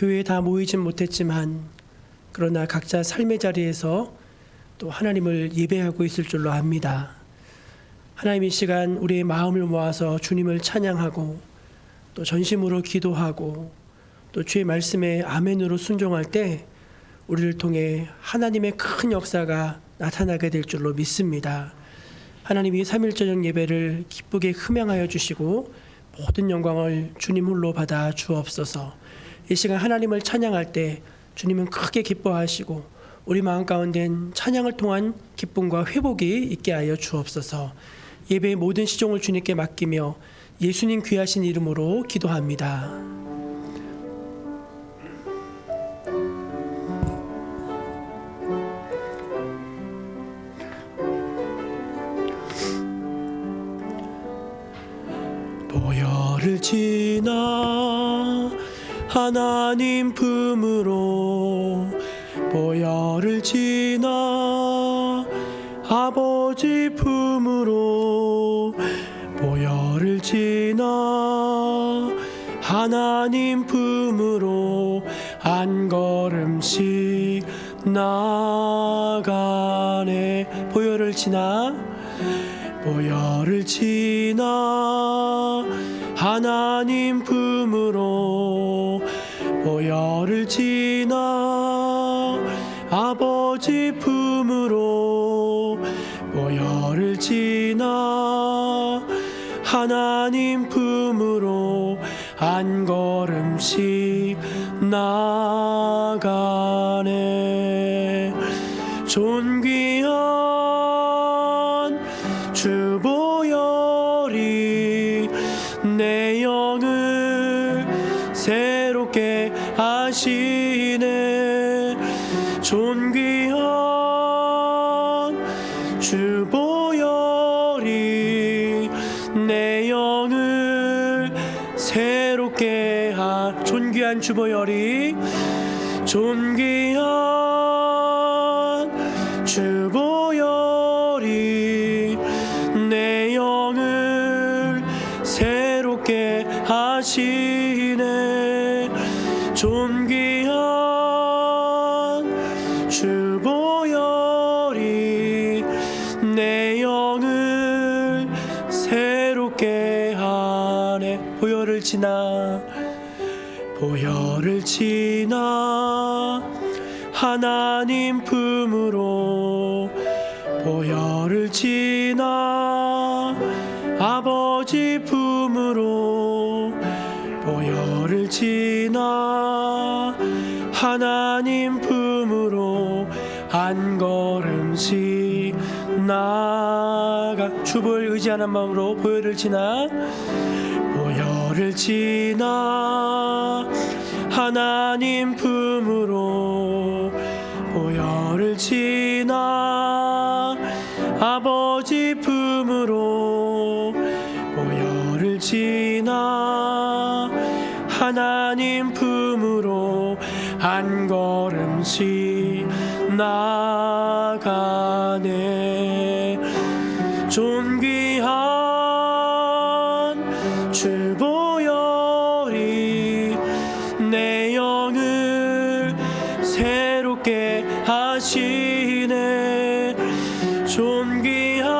교회에 다 모이진 못했지만 그러나 각자 삶의 자리에서 또 하나님을 예배하고 있을 줄로 압니다. 하나님 이 시간 우리의 마음을 모아서 주님을 찬양하고 또 전심으로 기도하고 또 주의 말씀에 아멘으로 순종할 때 우리를 통해 하나님의 큰 역사가 나타나게 될 줄로 믿습니다. 하나님이 3일 저녁 예배를 기쁘게 흠양하여 주시고 모든 영광을 주님 홀로 받아 주옵소서. 이 시간 하나님을 찬양할 때 주님은 크게 기뻐하시고 우리 마음 가운데는 찬양을 통한 기쁨과 회복이 있게 하여 주옵소서. 예배의 모든 시종을 주님께 맡기며 예수님 귀하신 이름으로 기도합니다. 보혈을 지나 하나님 품으로 보혈을 지나 아버지 품으로 보혈을 지나 하나님 품으로 한 걸음씩 나가네. 보혈을 지나 보혈을 지나 하나님 품으로 보혈을 지나 아버지 품으로 보혈을 지나 하나님 품으로 한 걸음씩 나가네. 존귀한 주 보혈이 내 영을 새롭게 하시네. 존귀한 주 보혈이 내 영을 새롭게 존귀한 주 보혈이 존귀한 주 보혈이 내 영을 새롭게 하시네. 존귀한 주 보혈이 내 영을 새롭게 하네. 보혈을 지나 보혈을 지나 하나님 품으로 보혈을 지나 아버지 품으로 보혈을 지나 하나님 품으로 한 걸음씩 나가. 주를 의지하는 마음으로 보혈을 지나 보혈을 지나 하나님 품으로 보혈을 지나 아버지 품으로 보혈을 지나 하나님 품으로 한 걸음씩 나가네. 존귀한 주 보혈이 내 영을 새롭게 하시네. 존귀한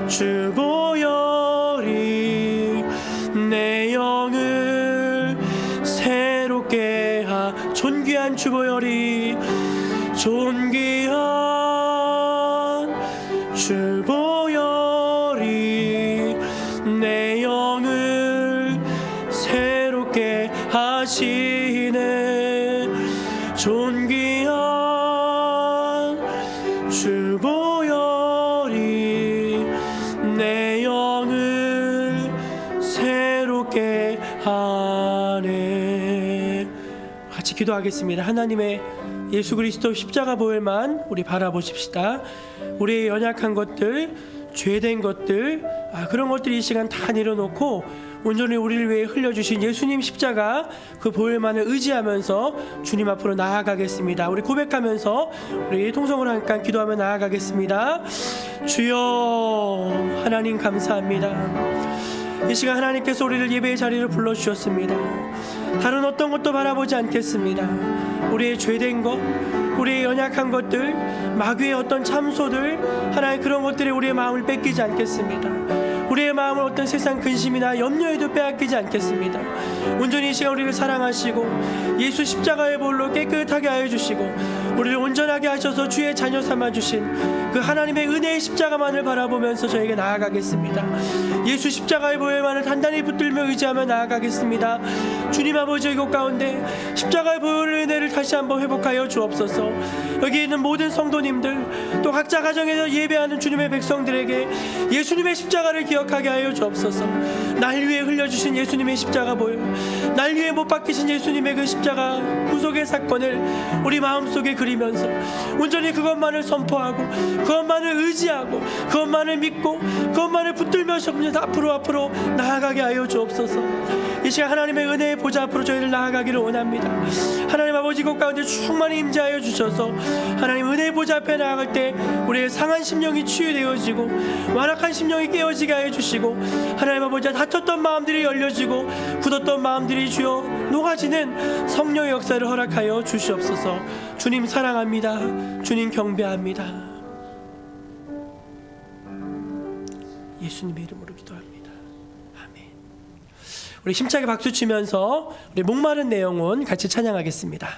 주 보혈이 내 영을 새롭게 존귀한 주 보혈이 존귀한 주 보혈이 내 영을 새롭게 하시네. 존귀한 주 보혈이 내 영을 새롭게 하네. 같이 기도하겠습니다. 하나님의 예수 그리스도 십자가 보혈만 우리 바라보십시다. 우리의 연약한 것들, 죄된 것들, 그런 것들이 이 시간 다 내려놓고 온전히 우리를 위해 흘려주신 예수님 십자가 그 보혈만을 의지하면서 주님 앞으로 나아가겠습니다. 우리 고백하면서 우리 통성으로 잠깐 기도하며 나아가겠습니다. 주여 하나님 감사합니다. 이 시간 하나님께서 우리를 예배의 자리로 불러주셨습니다. 다른 어떤 것도 바라보지 않겠습니다. 우리의 죄된 것, 우리의 연약한 것들, 마귀의 어떤 참소들, 하나님 그런 것들이 우리의 마음을 뺏기지 않겠습니다. 우리의 마음을 어떤 세상 근심이나 염려에도 빼앗기지 않겠습니다. 온전히 이 시간 우리를 사랑하시고 예수 십자가의 볼로 깨끗하게 하여 주시고 우리를 온전하게 하셔서 주의 자녀 삼아주신 그 하나님의 은혜의 십자가만을 바라보면서 저에게 나아가겠습니다. 예수 십자가의 보혈만을 단단히 붙들며 의지하며 나아가겠습니다. 주님 아버지, 이곳 가운데 십자가의 보혈의 은혜를 다시 한번 회복하여 주옵소서. 여기 있는 모든 성도님들, 또 각자 가정에서 예배하는 주님의 백성들에게 예수님의 십자가를 기억하게 하여 주옵소서. 날 위해 흘려주신 예수님의 십자가 보혈, 날 위해 못 박히신 예수님의 그 십자가 구속의 사건을 우리 마음속에 그리면서 온전히 그것만을 선포하고 그것만을 의지하고 그것만을 믿고 그것만을 붙들며 앞으로 나아가게 하여 주옵소서. 이 시간 하나님의 은혜의 보좌 앞으로 저희를 나아가기를 원합니다. 하나님 아버지, 이곳 가운데 충만히 임재하여 주셔서 하나님 은혜의 보좌 앞에 나아갈 때 우리의 상한 심령이 치유되어지고 완악한 심령이 깨어지게 하여 주시고 하나님 아버지, 다쳤던 마음들이 열려지고 굳었던 마음들이 주여 녹아지는 성령의 역사를 허락하여 주시옵소서. 주님 사랑합니다. 주님 경배합니다. 예수님의 이름으로 기도합니다. 아멘. 우리 힘차게 박수 치면서 우리 목마른 내영혼 같이 찬양하겠습니다.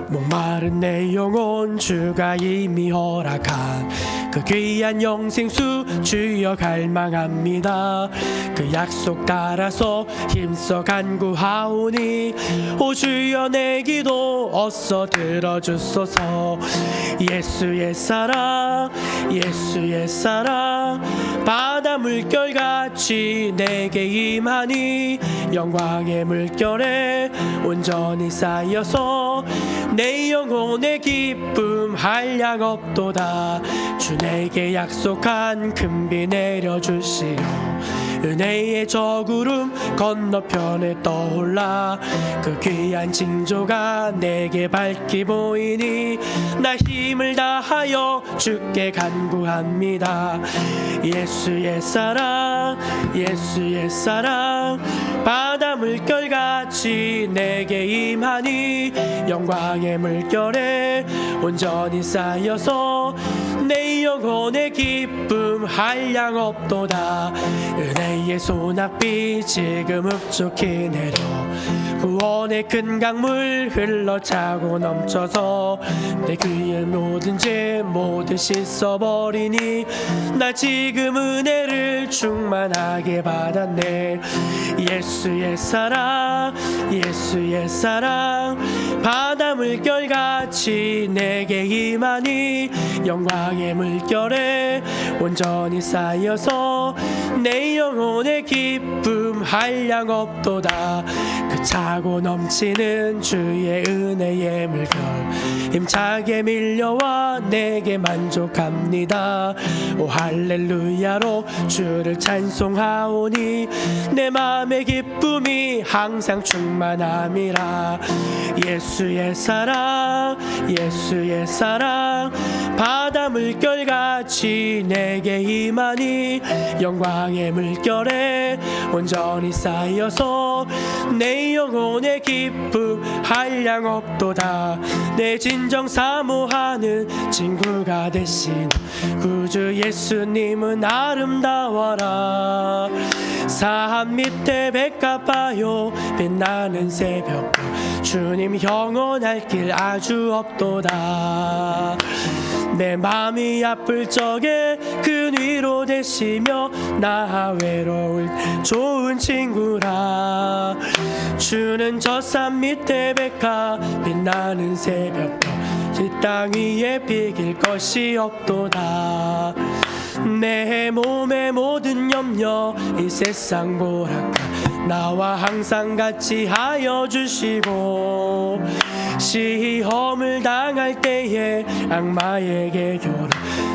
목마른 내 영혼 주가 이미 허락한 그 귀한 영생수 주여 갈망합니다. 그 약속 따라서 힘써 간구하오니 오 주여 내 기도 어서 들어주소서. 예수의 사랑, 예수의 사랑, 바다 물결같이 내게 임하니 영광의 물결에 온전히 쌓여서 내 영혼의 기쁨 한량 없도다. 주 내게 약속한 큰 비 내려주시려 은혜의 저 구름 건너편에 떠올라 그 귀한 징조가 내게 밝히 보이니 나 힘을 다하여 주께 간구합니다. 예수의 사랑, 예수의 사랑, 바다 물결같이 내게 임하니 영광의 물결에 온전히 쌓여서 내 영혼의 기쁨 한량 없도다. 은혜의 소낙비 지금 흡족히 내려 구원의 큰 강물 흘러차고 넘쳐서 내 귀의 모든 죄 모두 씻어버리니 나 지금 은혜를 충만하게 받았네. 예수의 사랑, 예수의 사랑, 바다 물결같이 내게 임하니 영광의 물결에 온전히 쌓여서 내 영혼의 기쁨 한량 없도다. 그 차고 넘치는 주의 은혜의 물결 힘차게 밀려와 내게 만족합니다. 오 할렐루야로 주를 찬송하오니 내 맘의 기쁨이 항상 충만함이라. 예수의 사랑, 예수의 사랑, 바다 물결같이 내게 임하니 영광의 물결에 온전히 쌓여서 내 영혼의 기쁨 한량 없도다. 내 진정 사모하는 친구가 되신 구주 예수님은 아름다워라. 산 밑에 백합하여 빛나는 새벽 주님 영원할 길 아주 없도다. 내 맘이 아플 적에 그 위로 되시며 나 외로울 좋은 친구라. 주는 저 산 밑에 백합 빛나는 새벽별 이 땅 위에 비길 것이 없도다. 내 몸의 모든 염려 이 세상 보라까 나와 항상 같이 하여 주시고 시험을 당할 때에 악마에게 교라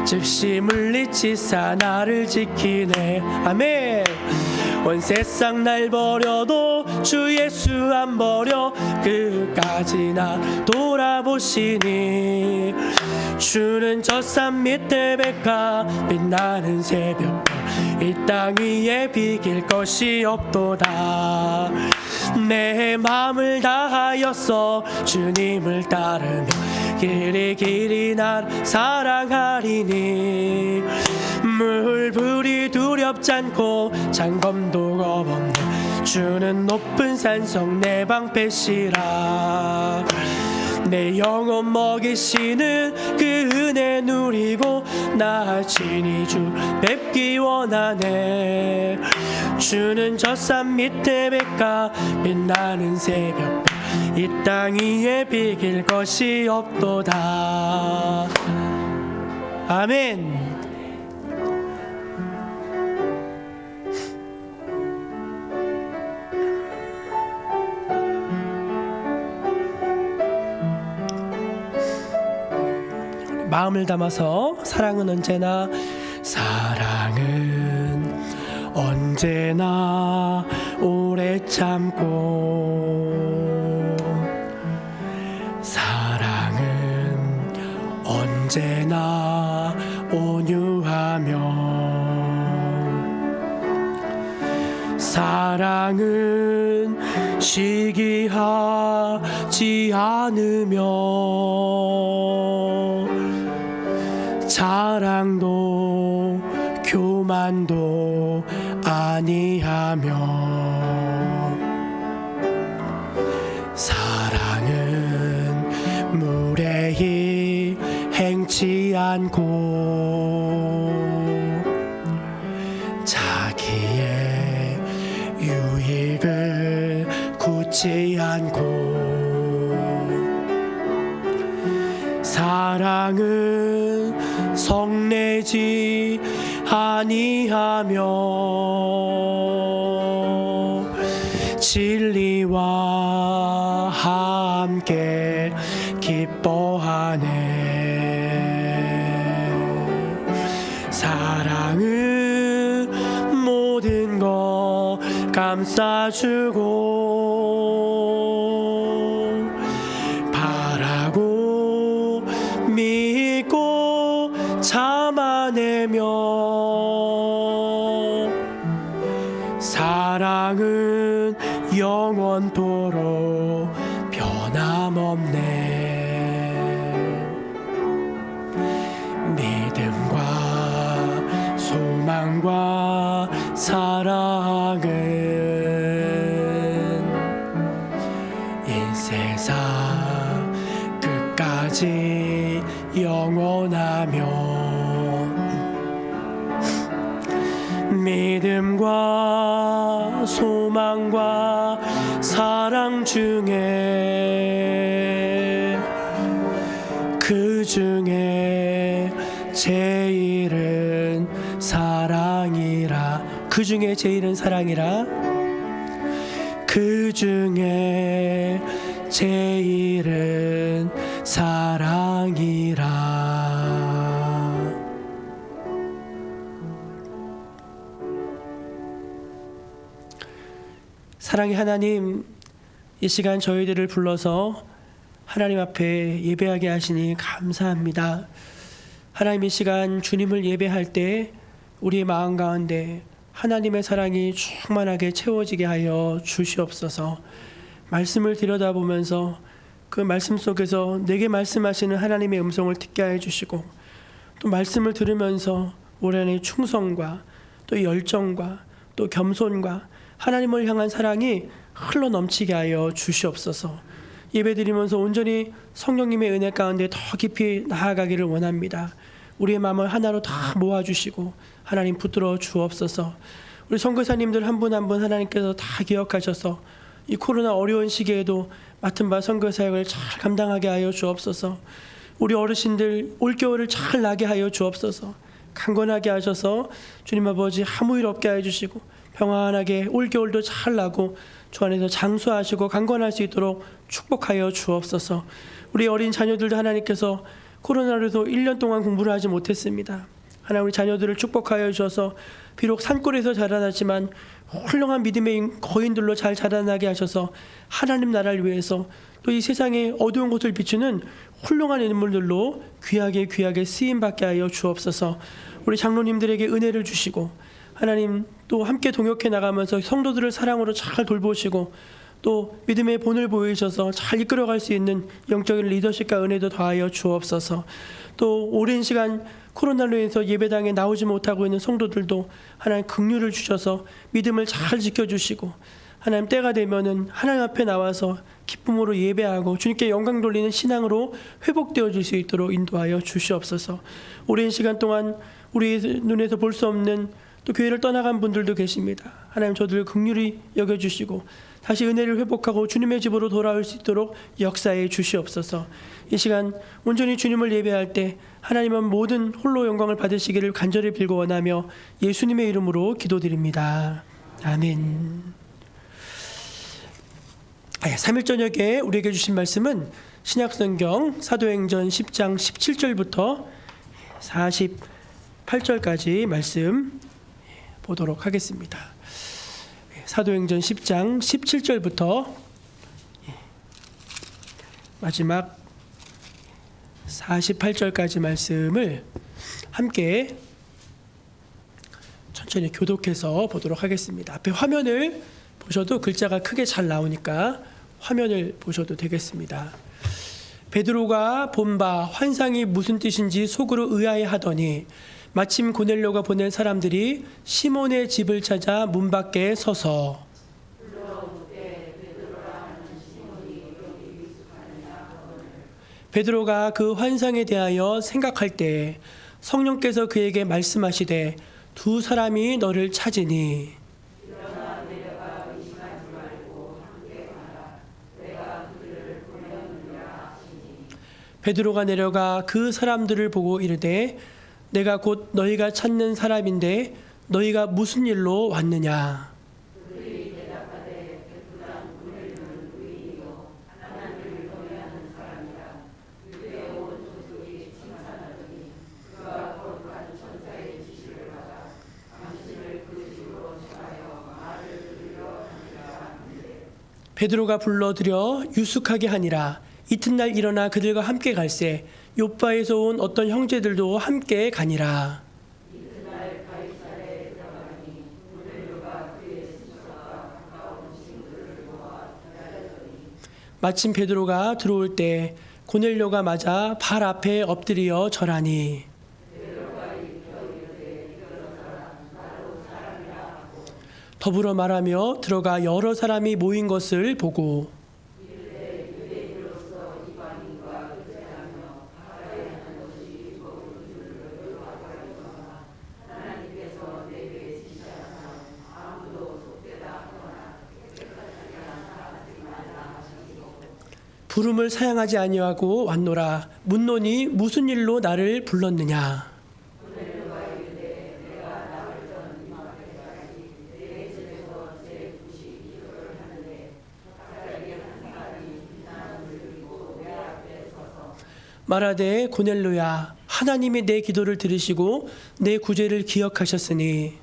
즉시 물리치사 나를 지키네. 아멘. 온 세상 날 버려도 주 예수 안 버려 끝까지 나 돌아보시니 주는 저 산 밑에 백화 빛나는 새벽별 이 땅 위에 비길 것이 없도다. 내 마음을 다하였어 주님을 따르며 길이 날 사랑하리니 물불이 두렵지 않고 장검도 겁없네 주는 높은 산성 내 방패시라. 내 영혼 먹이시는 그 은혜 누리고 나 친히 주 뵙기 원하네. 주는 저 산 밑에 백가 빛나는 새벽 이 땅 위에 비길 것이 없도다. 아멘. 마음을 담아서 사랑은 언제나 오래 참고 사랑은 언제나 온유하며 사랑은 시기하지 않으며 자랑도 교만도 아니하며 사랑은 무례히 행치 않고 자기의 유익을 굳지 않고 사랑은 성내지 아니하며 진리와 함께 기뻐하네. 사랑은 모든 것 감싸주고 바라고 믿고 참아내며 사랑은 영원토록 변함없네. 믿음과 소망과 사랑은 이 세상 끝까지 영원하며 믿음과 소망과 사랑 중에 그 중에 제일은 사랑이라. 그 중에 제일은 사랑이라. 그 중에 제일은 사랑이라. 사랑의 하나님, 이 시간 저희들을 불러서 하나님 앞에 예배하게 하시니 감사합니다. 하나님, 이 시간 주님을 예배할 때 우리의 마음 가운데 하나님의 사랑이 충만하게 채워지게 하여 주시옵소서. 말씀을 들여다보면서 그 말씀 속에서 내게 말씀하시는 하나님의 음성을 듣게 하여 주시고, 또 말씀을 들으면서 우리 안에 충성과 또 열정과 또 겸손과 하나님을 향한 사랑이 흘러 넘치게 하여 주시옵소서. 예배드리면서 온전히 성령님의 은혜 가운데 더 깊이 나아가기를 원합니다. 우리의 마음을 하나로 다 모아주시고 하나님 붙들어 주옵소서. 우리 선교사님들 한 분 한 분 하나님께서 다 기억하셔서 이 코로나 어려운 시기에도 맡은 바 선교 사역을 잘 감당하게 하여 주옵소서. 우리 어르신들 올겨울을 잘 나게 하여 주옵소서. 강건하게 하셔서 주님 아버지 아무 일 없게 해주시고 평안하게 올겨울도 잘 나고 주 안에서 장수하시고 강건할 수 있도록 축복하여 주옵소서. 우리 어린 자녀들도 하나님께서 코로나로도 1년 동안 공부를 하지 못했습니다. 하나님 우리 자녀들을 축복하여 주셔서 비록 산골에서 자라났지만 훌륭한 믿음의 거인들로 잘 자라나게 하셔서 하나님 나라를 위해서 또 이 세상의 어두운 곳을 비추는 훌륭한 인물들로 귀하게 쓰임받게 하여 주옵소서. 우리 장로님들에게 은혜를 주시고 하나님 또 함께 동역해 나가면서 성도들을 사랑으로 잘 돌보시고 또 믿음의 본을 보이셔서 잘 이끌어갈 수 있는 영적인 리더십과 은혜도 더하여 주옵소서. 또 오랜 시간 코로나로 인해서 예배당에 나오지 못하고 있는 성도들도 하나님 긍휼을 주셔서 믿음을 잘 지켜주시고 하나님 때가 되면은 하나님 앞에 나와서 기쁨으로 예배하고 주님께 영광 돌리는 신앙으로 회복되어질 수 있도록 인도하여 주시옵소서. 오랜 시간 동안 우리 눈에서 볼 수 없는 또 교회를 떠나간 분들도 계십니다. 하나님 저들을 긍휼히 여겨주시고 다시 은혜를 회복하고 주님의 집으로 돌아올 수 있도록 역사해 주시옵소서. 이 시간 온전히 주님을 예배할 때 하나님은 모든 홀로 영광을 받으시기를 간절히 빌고 원하며 예수님의 이름으로 기도드립니다. 아멘. 3일 저녁에 우리에게 주신 말씀은 신약성경 사도행전 10장 17절부터 48절까지 말씀 보도록 하겠습니다. 사도행전 10장 17절부터 마지막 48절까지 말씀을 함께 천천히 교독해서 보도록 하겠습니다. 앞에 화면을 보셔도 글자가 크게 잘 나오니까 화면을 보셔도 되겠습니다. 베드로가 본 바 환상이 무슨 뜻인지 속으로 의아해하더니 마침 고넬료가 보낸 사람들이 시몬의 집을 찾아 문 밖에 서서 베드로가 그 환상에 대하여 생각할 때 성령께서 그에게 말씀하시되 두 사람이 너를 찾으니 베드로가 내려가 그 사람들을 보고 이르되 내가 곧 너희가 찾는 사람인데 너희가 무슨 일로 왔느냐. 베드로가 불러들여 유숙하게 하니라. 이튿날 일어나 그들과 함께 갈새 요빠에서 온 어떤 형제들도 함께 가니라. 마침 베드로가 들어올 때 고넬료가 맞아 발 앞에 엎드려 절하니 더불어 말하며 들어가 여러 사람이 모인 것을 보고 부름을 사양하지 아니하고 왔노라. 묻노니 무슨 일로 나를 불렀느냐. 말하되 고넬료야 하나님이 내 기도를 들으시고 내 구제를 기억하셨으니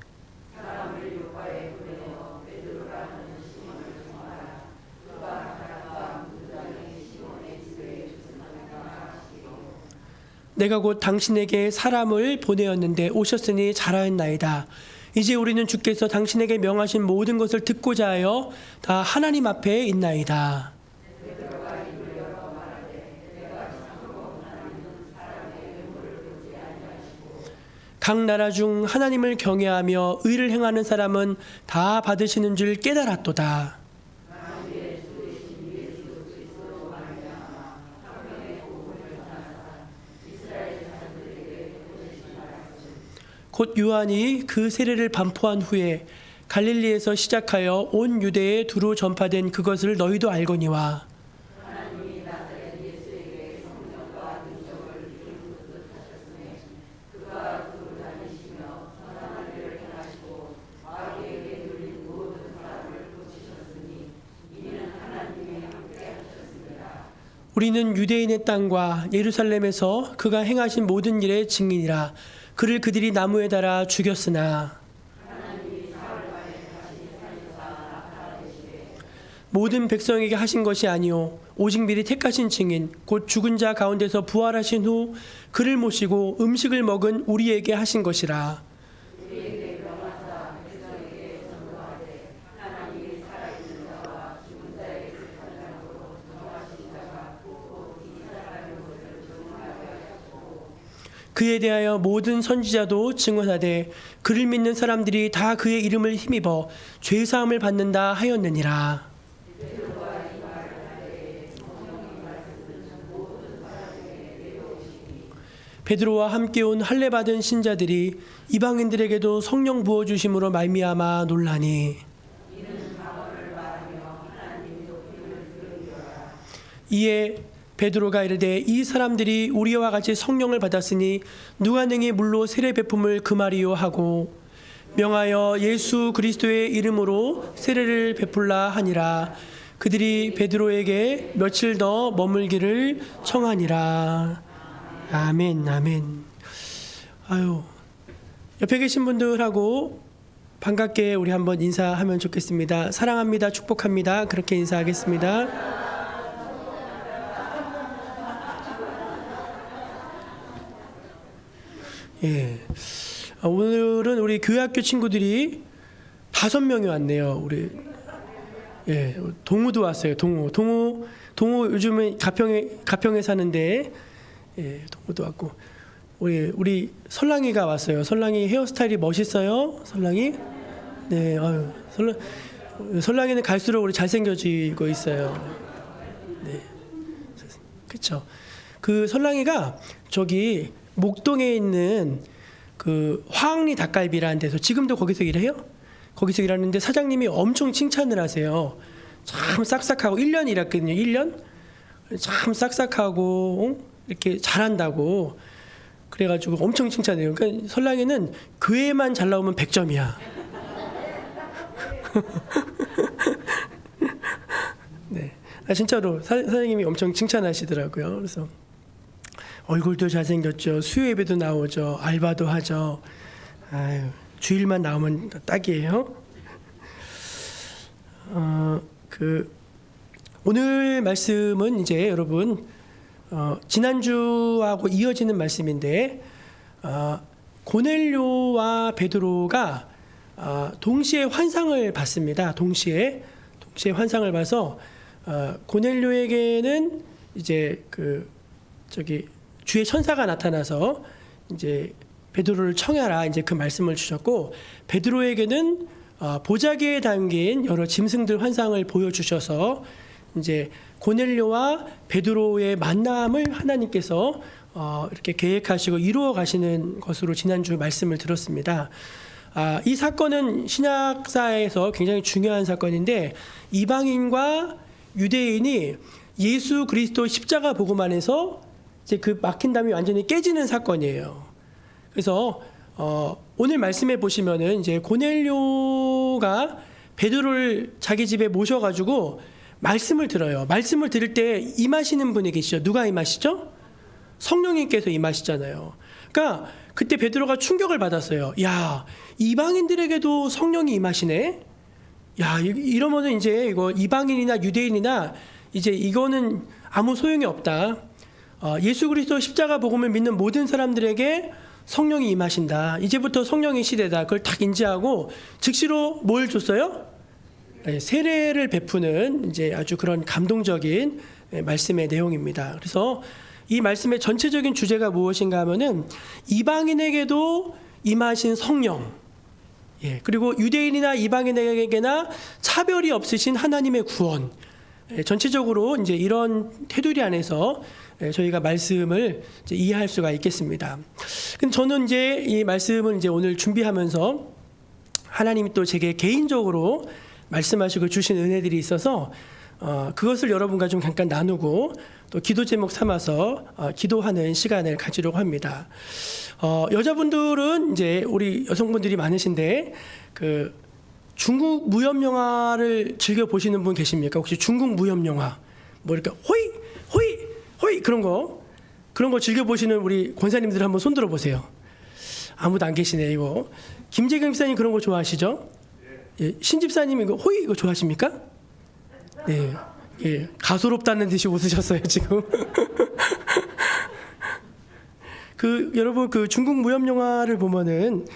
내가 곧 당신에게 사람을 보내었는데 오셨으니 잘하였나이다. 이제 우리는 주께서 당신에게 명하신 모든 것을 듣고자 하여 다 하나님 앞에 있나이다. 각 나라 중 하나님을 경외하며 의를 행하는 사람은 다 받으시는 줄 깨달았도다. 곧 요한이 그 세례를 반포한 후에 갈릴리에서 시작하여 온 유대에 두루 전파된 그것을 너희도 알거니와 우리는 유대인의 땅과 예루살렘에서 그가 행하신 모든 일의 증인이라. 그를 그들이 나무에 달아 죽였으나 모든 백성에게 하신 것이 아니요 오직 미리 택하신 증인 곧 죽은 자 가운데서 부활하신 후 그를 모시고 음식을 먹은 우리에게 하신 것이라. 그에 대하여 모든 선지자도 증언하되 그를 믿는 사람들이 다 그의 이름을 힘입어 죄사함을 받는다 하였느니라. 베드로와 함께 온 할례 받은 신자들이 이방인들에게도 성령 부어 주심으로 말미암아 놀라니 이에 베드로가 이르되 이 사람들이 우리와 같이 성령을 받았으니 누가 능히 물로 세례 베품을 금하리요 하고 명하여 예수 그리스도의 이름으로 세례를 베풀라 하니라. 그들이 베드로에게 며칠 더 머물기를 청하니라. 아멘, 아멘. 아유, 옆에 계신 분들하고 반갑게 우리 한번 인사하면 좋겠습니다. 사랑합니다, 축복합니다. 그렇게 인사하겠습니다. 예, 오늘은 우리 교회학교 친구들이 5명이 왔네요. 우리 예, 동우도 왔어요. 동우 요즘에 가평에 사는데 예, 동우도 왔고 우리 설랑이가 왔어요. 설랑이 헤어스타일이 멋있어요. 설랑이 네, 아유, 설랑이는 갈수록 우리 잘생겨지고 있어요. 네, 그렇죠. 그 설랑이가 저기 목동에 있는 그 화학리 닭갈비라는 데서 지금도 거기서 일해요. 거기서 일하는데 사장님이 엄청 칭찬을 하세요. 참 싹싹하고 1년 일했거든요. 1년 참 싹싹하고 이렇게 잘한다고 그래가지고 엄청 칭찬해요. 그러니까 설랑이는 교회만 잘 나오면 100점이야. 네, 진짜로 사장님이 엄청 칭찬하시더라고요. 그래서 얼굴도 잘생겼죠. 수요 예배도 나오죠. 알바도 하죠. 아유, 주일만 나오면 딱이에요. 오늘 말씀은 이제 여러분 지난주하고 이어지는 말씀인데 고넬료와 베드로가 동시에 환상을 봤습니다. 동시에 환상을 봐서 고넬료에게는 이제 주의 천사가 나타나서 이제 베드로를 청하라 이제 그 말씀을 주셨고 베드로에게는 보자기에 담긴 여러 짐승들 환상을 보여주셔서 이제 고넬료와 베드로의 만남을 하나님께서 이렇게 계획하시고 이루어 가시는 것으로 지난주 말씀을 들었습니다. 이 사건은 신약사에서 굉장히 중요한 사건인데 이방인과 유대인이 예수 그리스도 십자가 복음 안에서 이제 그 막힌 담이 완전히 깨지는 사건이에요. 그래서 오늘 말씀해 보시면은 이제 고넬료가 베드로를 자기 집에 모셔가지고 말씀을 들어요. 말씀을 들을 때 임하시는 분이 계시죠. 누가 임하시죠? 성령님께서 임하시잖아요. 그러니까 그때 베드로가 충격을 받았어요. 야, 이방인들에게도 성령이 임하시네. 야, 이러면은 이제 이거 이방인이나 유대인이나 이제 이거는 아무 소용이 없다. 예수 그리스도 십자가 복음을 믿는 모든 사람들에게 성령이 임하신다. 이제부터 성령의 시대다. 그걸 딱 인지하고 즉시로 뭘 줬어요? 세례를 베푸는 이제 아주 그런 감동적인 말씀의 내용입니다. 그래서 이 말씀의 전체적인 주제가 무엇인가 하면은 이방인에게도 임하신 성령, 그리고 유대인이나 이방인에게나 차별이 없으신 하나님의 구원. 전체적으로 이제 이런 테두리 안에서 저희가 말씀을 이제 이해할 수가 있겠습니다. 근데 저는 이제 이 말씀을 이제 오늘 준비하면서 하나님이 또 제게 개인적으로 말씀하시고 주신 은혜들이 있어서 그것을 여러분과 좀 잠깐 나누고 또 기도 제목 삼아서 기도하는 시간을 가지려고 합니다. 여자분들은 이제 우리 여성분들이 많으신데 그 중국 무협 영화를 즐겨 보시는 분 계십니까? 혹시 중국 무협 영화 뭐 이렇게 호이 그런 거 즐겨 보시는 우리 권사님들 한번 손 들어 보세요. 아무도 안 계시네 이거. 김재경 집사님 그런 거 좋아하시죠? 예, 신 집사님 이거 호의 이거 좋아하십니까? 네, 예, 가소롭다는 듯이 웃으셨어요 지금. 여러분 중국 무협 영화를 보면은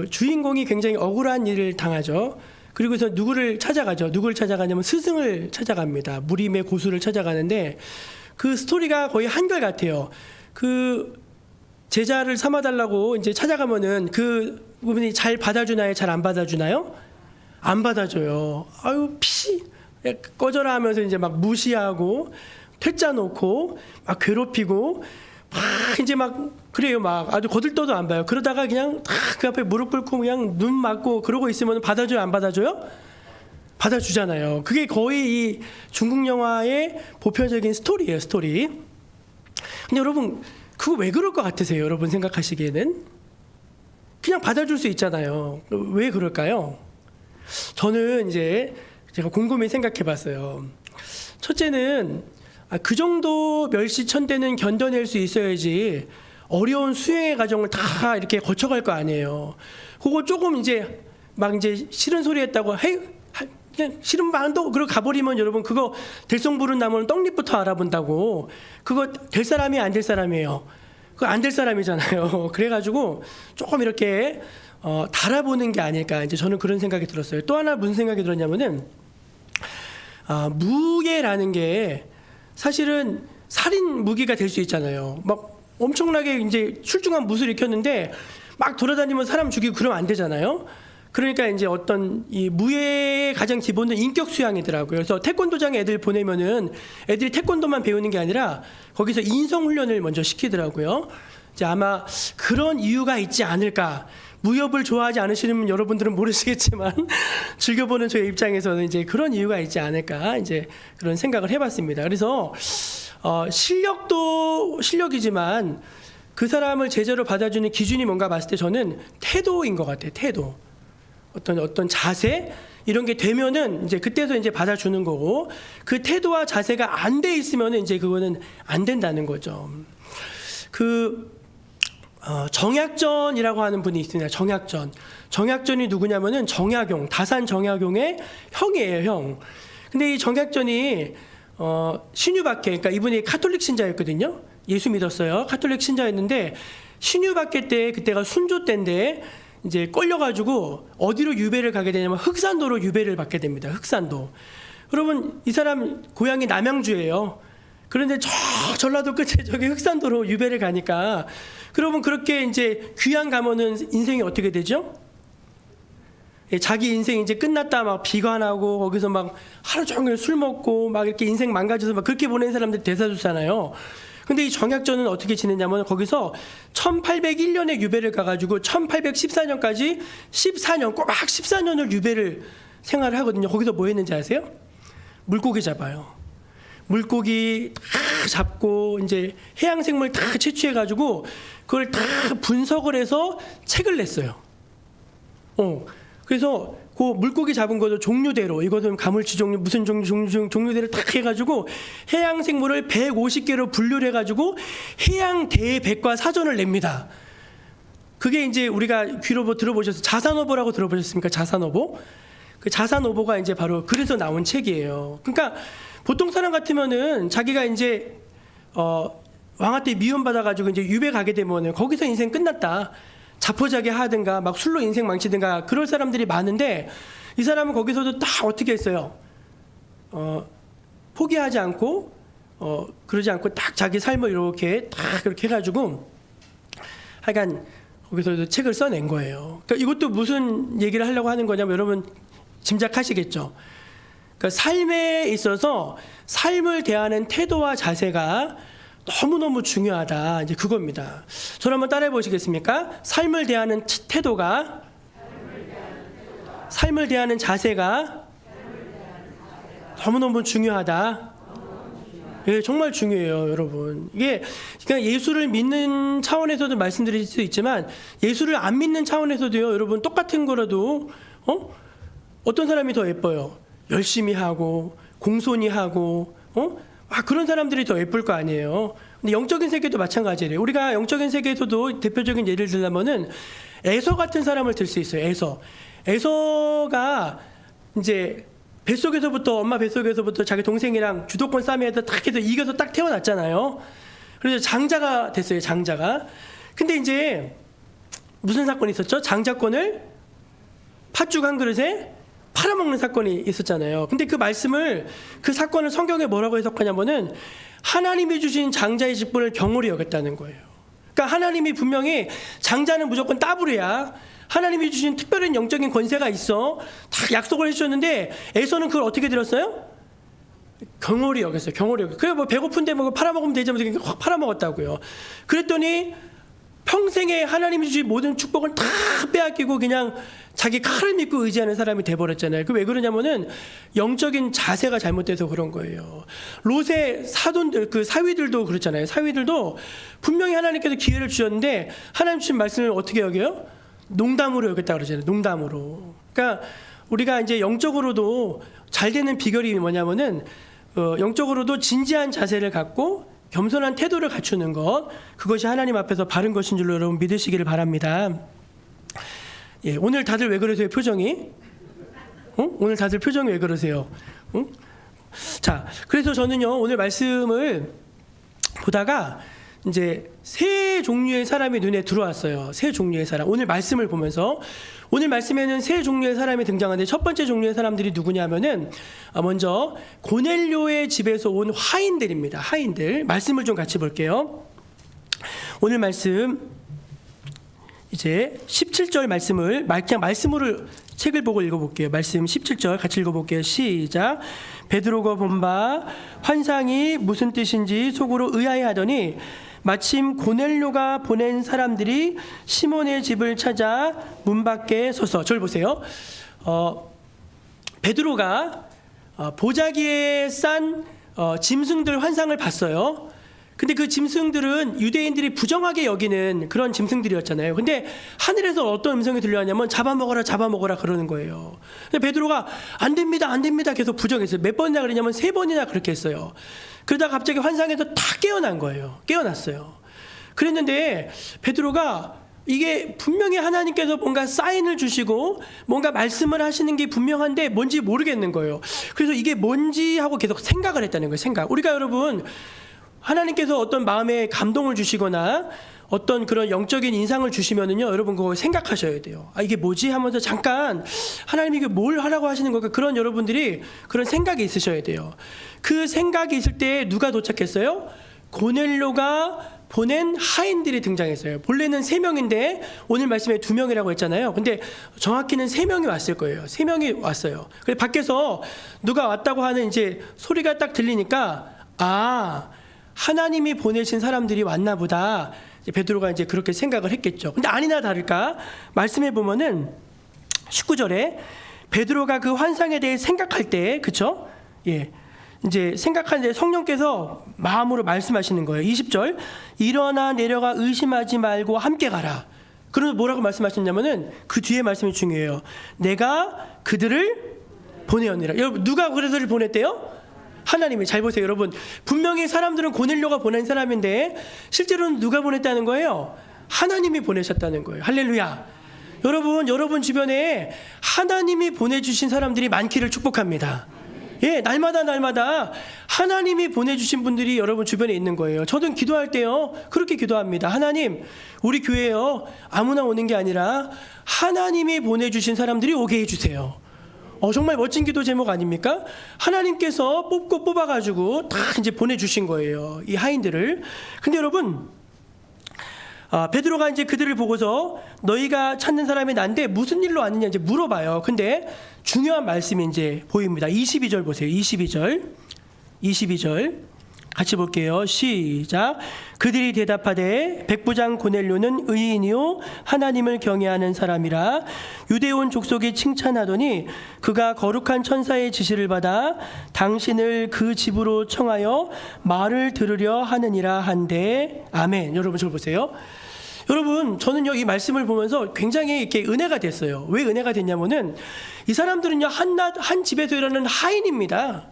주인공이 굉장히 억울한 일을 당하죠. 그리고서 누구를 찾아가죠? 누구를 찾아가냐면 스승을 찾아갑니다. 무림의 고수를 찾아가는데 그 스토리가 거의 한결같아요. 제자를 삼아달라고 이제 찾아가면은 그 부분이 잘 받아주나요? 잘 안 받아주나요? 안 받아줘요. 아유 꺼져라 하면서 이제 막 무시하고 퇴짜 놓고 막 괴롭히고 막 이제 막 그래요. 막 아주 거들떠도 안 봐요. 그러다가 그냥 딱 그 앞에 무릎 꿇고 그냥 눈 맞고 그러고 있으면 받아줘요? 안 받아줘요? 받아주잖아요. 그게 거의 이 중국 영화의 보편적인 스토리예요. 스토리. 근데 여러분 그거 왜 그럴 것 같으세요? 여러분 생각하시기에는 그냥 받아줄 수 있잖아요. 왜 그럴까요? 저는 이제 제가 곰곰이 생각해봤어요. 첫째는 그 정도 멸시천대는 견뎌낼 수 있어야지 어려운 수행의 과정을 다 이렇게 거쳐갈 거 아니에요. 그거 조금 이제 막 이제 싫은 소리 했다고 그냥 싫은 마음도 그러고 가버리면 여러분 그거 들송 부른 나무는 떡잎부터 알아본다고. 그거 될 사람이 안 될 사람이에요. 그거 안 될 사람이잖아요. 그래가지고 조금 이렇게 달아보는 게 아닐까 이제 저는 그런 생각이 들었어요. 또 하나 무슨 생각이 들었냐면은 무예라는 게 사실은 살인 무기가 될 수 있잖아요. 막 엄청나게 이제 출중한 무술 익혔는데 막 돌아다니면 사람 죽이고 그러면 안 되잖아요. 그러니까 이제 어떤 이 무예의 가장 기본은 인격 수양이더라고요. 그래서 태권도장에 애들 보내면은 애들이 태권도만 배우는 게 아니라 거기서 인성 훈련을 먼저 시키더라고요. 이제 아마 그런 이유가 있지 않을까. 무협을 좋아하지 않으시는 여러분들은 모르시겠지만 즐겨보는 저의 입장에서는 이제 그런 이유가 있지 않을까 이제 그런 생각을 해봤습니다. 그래서 실력도 실력이지만 그 사람을 제자로 받아주는 기준이 뭔가 봤을 때 저는 태도인 것 같아요. 태도, 어떤 자세 이런 게 되면은 이제 그때서 이제 받아주는 거고 그 태도와 자세가 안 돼 있으면은 이제 그거는 안 된다는 거죠. 정약전이라고 하는 분이 있습니다. 정약전이 누구냐면은 정약용, 다산 정약용의 형이에요, 형. 근데 이 정약전이 신유박해, 그러니까 이분이 카톨릭 신자였거든요. 예수 믿었어요. 카톨릭 신자였는데 신유박해 때 그때가 순조 때인데 이제 끌려가지고 어디로 유배를 가게 되냐면 흑산도로 유배를 받게 됩니다. 흑산도. 여러분 이 사람 고향이 남양주예요. 그런데 전라도 끝에 저기 흑산도로 유배를 가니까 그러면 그렇게 이제 귀양 가면은 인생이 어떻게 되죠? 자기 인생 이제 끝났다 막 비관하고 거기서 막 하루 종일 술 먹고 막 이렇게 인생 망가져서 막 그렇게 보낸 사람들 대사주잖아요. 근데 이 정약전은 어떻게 지냈냐면 거기서 1801년에 유배를 가가지고 1814년까지 14년 꼬박 14년을 유배를 생활을 하거든요. 거기서 뭐 했는지 아세요? 물고기 잡아요. 물고기 다 잡고 이제 해양생물 다 채취해가지고 그걸 다 분석을 해서 책을 냈어요. 그래서 그 물고기 잡은 것도 종류대로 이것은 가물치 종류 무슨 종류대로 딱 해가지고 해양생물을 150개로 분류를 해가지고 해양 대백과 사전을 냅니다. 그게 이제 우리가 귀로 들어보셨어요. 자산어보라고 들어보셨습니까? 자산어보. 그 자산어보가 이제 바로 그래서 나온 책이에요. 그러니까 보통 사람 같으면은 자기가 이제 왕한테 미움받아가지고 이제 유배 가게 되면은 거기서 인생 끝났다. 자포자기 하든가 막 술로 인생 망치든가 그럴 사람들이 많은데 이 사람은 거기서도 딱 어떻게 했어요? 포기하지 않고 그러지 않고 딱 자기 삶을 이렇게 딱 그렇게 해가지고 하여간 거기서도 책을 써낸 거예요. 그러니까 이것도 무슨 얘기를 하려고 하는 거냐면 여러분 짐작하시겠죠? 그러니까 삶에 있어서 삶을 대하는 태도와 자세가 너무너무 중요하다. 이제 그겁니다. 저를 한번 따라해 보시겠습니까? 삶을 대하는 태도가, 삶을 대하는 자세가 너무너무 중요하다. 예, 정말 중요해요, 여러분. 이게 그냥 예수를 믿는 차원에서도 말씀드릴 수 있지만 예수를 안 믿는 차원에서도요, 여러분 똑같은 거라도 어떤 사람이 더 예뻐요? 열심히 하고 공손히 하고 그런 사람들이 더 예쁠 거 아니에요. 근데 영적인 세계도 마찬가지예요. 우리가 영적인 세계에서도 대표적인 예를 들자면은 에서 같은 사람을 들 수 있어요. 에서가 이제 뱃속에서부터 엄마 뱃속에서부터 자기 동생이랑 주도권 싸움에서 딱 해서 이겨서 딱 태어났잖아요. 그래서 장자가 됐어요. 장자가. 근데 이제 무슨 사건이 있었죠? 장자권을 팥죽 한 그릇에 팔아먹는 사건이 있었잖아요. 근데 그 말씀을, 그 사건을 성경에 뭐라고 해석하냐면은 하나님이 주신 장자의 직분을 경홀히 여겼다는 거예요. 그러니까 하나님이 분명히 장자는 무조건 따블이야. 하나님이 주신 특별한 영적인 권세가 있어. 다 약속을 해주셨는데 에서는 그걸 어떻게 들었어요? 경홀히 여겼어요. 경홀히 여겼어요. 그래 뭐 배고픈데 뭐 팔아먹으면 되지 하면서 확 팔아먹었다고요. 그랬더니 평생에 하나님이 주신 모든 축복을 다 빼앗기고 그냥 자기 칼을 믿고 의지하는 사람이 돼버렸잖아요. 그 왜 그러냐면은 영적인 자세가 잘못돼서 그런 거예요. 롯의 사돈들, 그 사위들도 그렇잖아요. 사위들도 분명히 하나님께서 기회를 주셨는데 하나님 주신 말씀을 어떻게 여겨요? 농담으로 여겼다 그러잖아요. 농담으로. 그러니까 우리가 이제 영적으로도 잘 되는 비결이 뭐냐면은 영적으로도 진지한 자세를 갖고 겸손한 태도를 갖추는 것, 그것이 하나님 앞에서 바른 것인 줄로 여러분 믿으시기를 바랍니다. 예, 오늘 다들 왜 그러세요? 표정이? 오늘 다들 표정이 왜 그러세요? 자, 그래서 저는요 오늘 말씀을 보다가 이제 세 종류의 사람이 눈에 들어왔어요. 세 종류의 사람. 오늘 말씀을 보면서 오늘 말씀에는 세 종류의 사람이 등장하는데 첫 번째 종류의 사람들이 누구냐면은 먼저 고넬료의 집에서 온 하인들입니다. 하인들. 말씀을 좀 같이 볼게요. 오늘 말씀 이제 17절 말씀을 그냥 말씀으로 책을 보고 읽어볼게요. 말씀 17절 같이 읽어볼게요. 시작. 베드로가 본 바 환상이 무슨 뜻인지 속으로 의아해하더니 마침 고넬료가 보낸 사람들이 시몬의 집을 찾아 문 밖에 서서, 저를 보세요. 베드로가 보자기에 싼 짐승들 환상을 봤어요. 근데 그 짐승들은 유대인들이 부정하게 여기는 그런 짐승들이었잖아요. 근데 하늘에서 어떤 음성이 들려왔냐면 잡아먹어라 잡아먹어라 그러는 거예요. 근데 베드로가 안 됩니다 안 됩니다 계속 부정했어요. 몇 번이나 그러냐면 3번이나 그렇게 했어요. 그러다가 갑자기 환상에서 다 깨어난 거예요. 깨어났어요. 그랬는데 베드로가 이게 분명히 하나님께서 뭔가 사인을 주시고 뭔가 말씀을 하시는 게 분명한데 뭔지 모르겠는 거예요. 그래서 이게 뭔지 하고 계속 생각을 했다는 거예요. 생각. 우리가 여러분 하나님께서 어떤 마음에 감동을 주시거나 어떤 그런 영적인 인상을 주시면은요, 여러분 그거 생각하셔야 돼요. 아, 이게 뭐지? 하면서 잠깐 하나님이 이게 뭘 하라고 하시는 걸까? 그런 여러분들이 그런 생각이 있으셔야 돼요. 그 생각이 있을 때 누가 도착했어요? 고넬료가 보낸 하인들이 등장했어요. 본래는 3명인데 오늘 말씀에 2명이라고 했잖아요. 근데 정확히는 3명이 왔을 거예요. 3명이 왔어요. 그래서 밖에서 누가 왔다고 하는 이제 소리가 딱 들리니까 하나님이 보내신 사람들이 왔나 보다. 베드로가 이제 그렇게 생각을 했겠죠. 근데 아니나 다를까 말씀해 보면은 19절에 베드로가 그 환상에 대해 생각할 때, 그쵸? 예. 이제 생각하는데 성령께서 마음으로 말씀하시는 거예요. 20절. 일어나 내려가 의심하지 말고 함께 가라. 그러면 뭐라고 말씀하셨냐면은 그 뒤에 말씀이 중요해요. 내가 그들을 보내었느라. 여러분 누가 그들을 보냈대요? 하나님이. 잘 보세요 여러분. 분명히 사람들은 고넬료가 보낸 사람인데 실제로는 누가 보냈다는 거예요? 하나님이 보내셨다는 거예요. 할렐루야. 여러분 주변에 하나님이 보내주신 사람들이 많기를 축복합니다. 예, 날마다 하나님이 보내주신 분들이 여러분 주변에 있는 거예요. 저도 기도할 때요 그렇게 기도합니다. 하나님, 우리 교회요 아무나 오는 게 아니라 하나님이 보내주신 사람들이 오게 해주세요. 정말 멋진 기도 제목 아닙니까? 하나님께서 뽑고 뽑아가지고 다 이제 보내주신 거예요, 이 하인들을. 근데 여러분, 베드로가 이제 그들을 보고서 너희가 찾는 사람이 난데 무슨 일로 왔느냐 이제 물어봐요. 근데 중요한 말씀이 이제 보입니다. 22절 보세요. 22절 같이 볼게요. 시작. 그들이 대답하되 백부장 고넬료는 의인이요 하나님을 경외하는 사람이라 유대온 족속이 칭찬하더니 그가 거룩한 천사의 지시를 받아 당신을 그 집으로 청하여 말을 들으려 하느니라 한데 아멘. 여러분 저 보세요. 여러분 저는요 이 말씀을 보면서 굉장히 이렇게 은혜가 됐어요. 왜 은혜가 됐냐면은 이 사람들은요 한 집에서 일하는 하인입니다.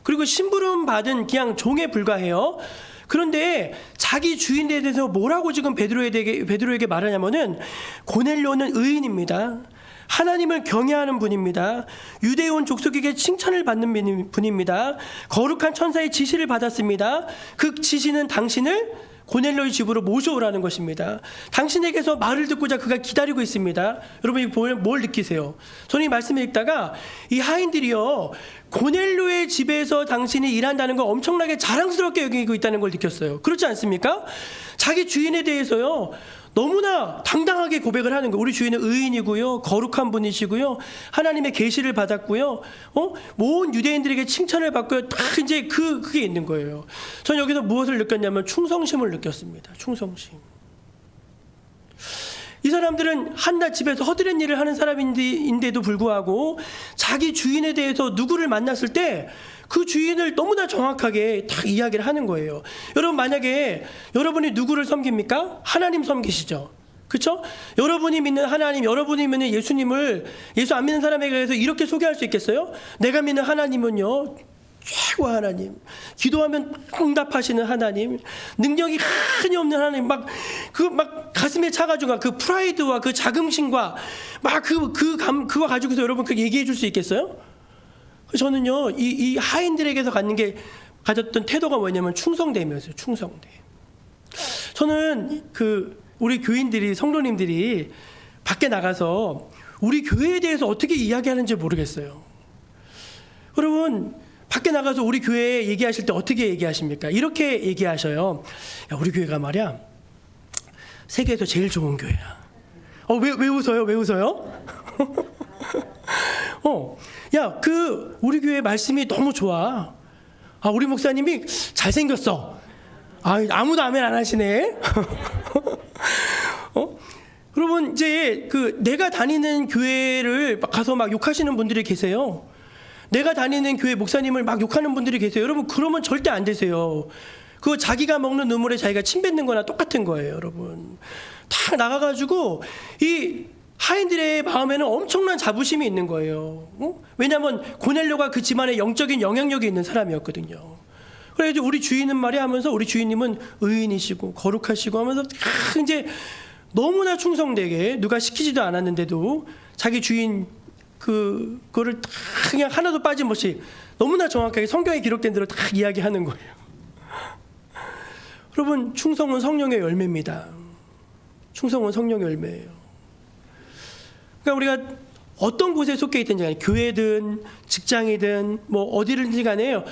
그리고 심부름 받은 그냥 종에 불과해요. 그런데 자기 주인에 대해서 뭐라고 지금 베드로에게 말하냐면은 고넬료는 의인입니다. 하나님을 경외하는 분입니다. 유대온 족속에게 칭찬을 받는 분입니다. 거룩한 천사의 지시를 받았습니다. 그 지시는 당신을 고넬료의 집으로 모셔오라는 것입니다. 당신에게서 말을 듣고자 그가 기다리고 있습니다. 여러분이 뭘 느끼세요? 저는 이 말씀을 읽다가 이 하인들이요, 고넬료의 집에서 당신이 일한다는 걸 엄청나게 자랑스럽게 여기고 있다는 걸 느꼈어요. 그렇지 않습니까? 자기 주인에 대해서요, 너무나 당당하게 고백을 하는 거예요. 우리 주인은 의인이고요, 거룩한 분이시고요, 하나님의 계시를 받았고요, 모든 유대인들에게 칭찬을 받고요. 딱 이제 그게 있는 거예요. 전 여기서 무엇을 느꼈냐면 충성심을 느꼈습니다. 충성심. 이 사람들은 한낱 집에서 허드렛 일을 하는 사람인데도 불구하고 자기 주인에 대해서 누구를 만났을 때 그 주인을 너무나 정확하게 딱 이야기를 하는 거예요. 여러분, 만약에 여러분이 누구를 섬깁니까? 하나님 섬기시죠. 그렇죠? 여러분이 믿는 하나님, 여러분이 믿는 예수님을, 예수 안 믿는 사람에게 대해서 이렇게 소개할 수 있겠어요? 내가 믿는 하나님은요, 최고 하나님, 기도하면 응답하시는 하나님, 능력이 한이 없는 하나님, 막 가슴에 차가지고 그 프라이드와 그 자긍심과 막 그거 가지고서 여러분 그 얘기해 줄 수 있겠어요? 저는요, 이 하인들에게서 가졌던 태도가 뭐냐면 충성됨이었어요. 충성됨. 저는 우리 교인들이, 성도님들이 밖에 나가서 우리 교회에 대해서 어떻게 이야기하는지 모르겠어요. 여러분, 밖에 나가서 우리 교회 얘기하실 때 어떻게 얘기하십니까? 이렇게 얘기하셔요. 야, 우리 교회가 말이야, 세계에서 제일 좋은 교회야. 왜 웃어요? 왜 웃어요? 야, 우리 교회 말씀이 너무 좋아. 우리 목사님이 잘생겼어. 아무도 아멘 안 하시네. 여러분, 이제 내가 다니는 교회를 가서 막 욕하시는 분들이 계세요. 내가 다니는 교회 목사님을 막 욕하는 분들이 계세요. 여러분, 그러면 절대 안 되세요. 그거 자기가 먹는 눈물에 자기가 침 뱉는 거나 똑같은 거예요, 여러분. 다 나가가지고 이 하인들의 마음에는 엄청난 자부심이 있는 거예요. 왜냐하면 고넬료가 그 집안에 영적인 영향력이 있는 사람이었거든요. 그래서 우리 주인은 말이 하면서, 우리 주인님은 의인이시고 거룩하시고 하면서 이제 너무나 충성되게, 누가 시키지도 않았는데도 자기 주인 그거를 다 그냥 하나도 빠짐없이 너무나 정확하게 성경에 기록된 대로 다 이야기하는 거예요. 여러분, 충성은 성령의 열매입니다. 충성은 성령의 열매예요. 그러니까 우리가 어떤 곳에 속해 있든지 간에, 교회든 직장이든 뭐 어디든지 간에요,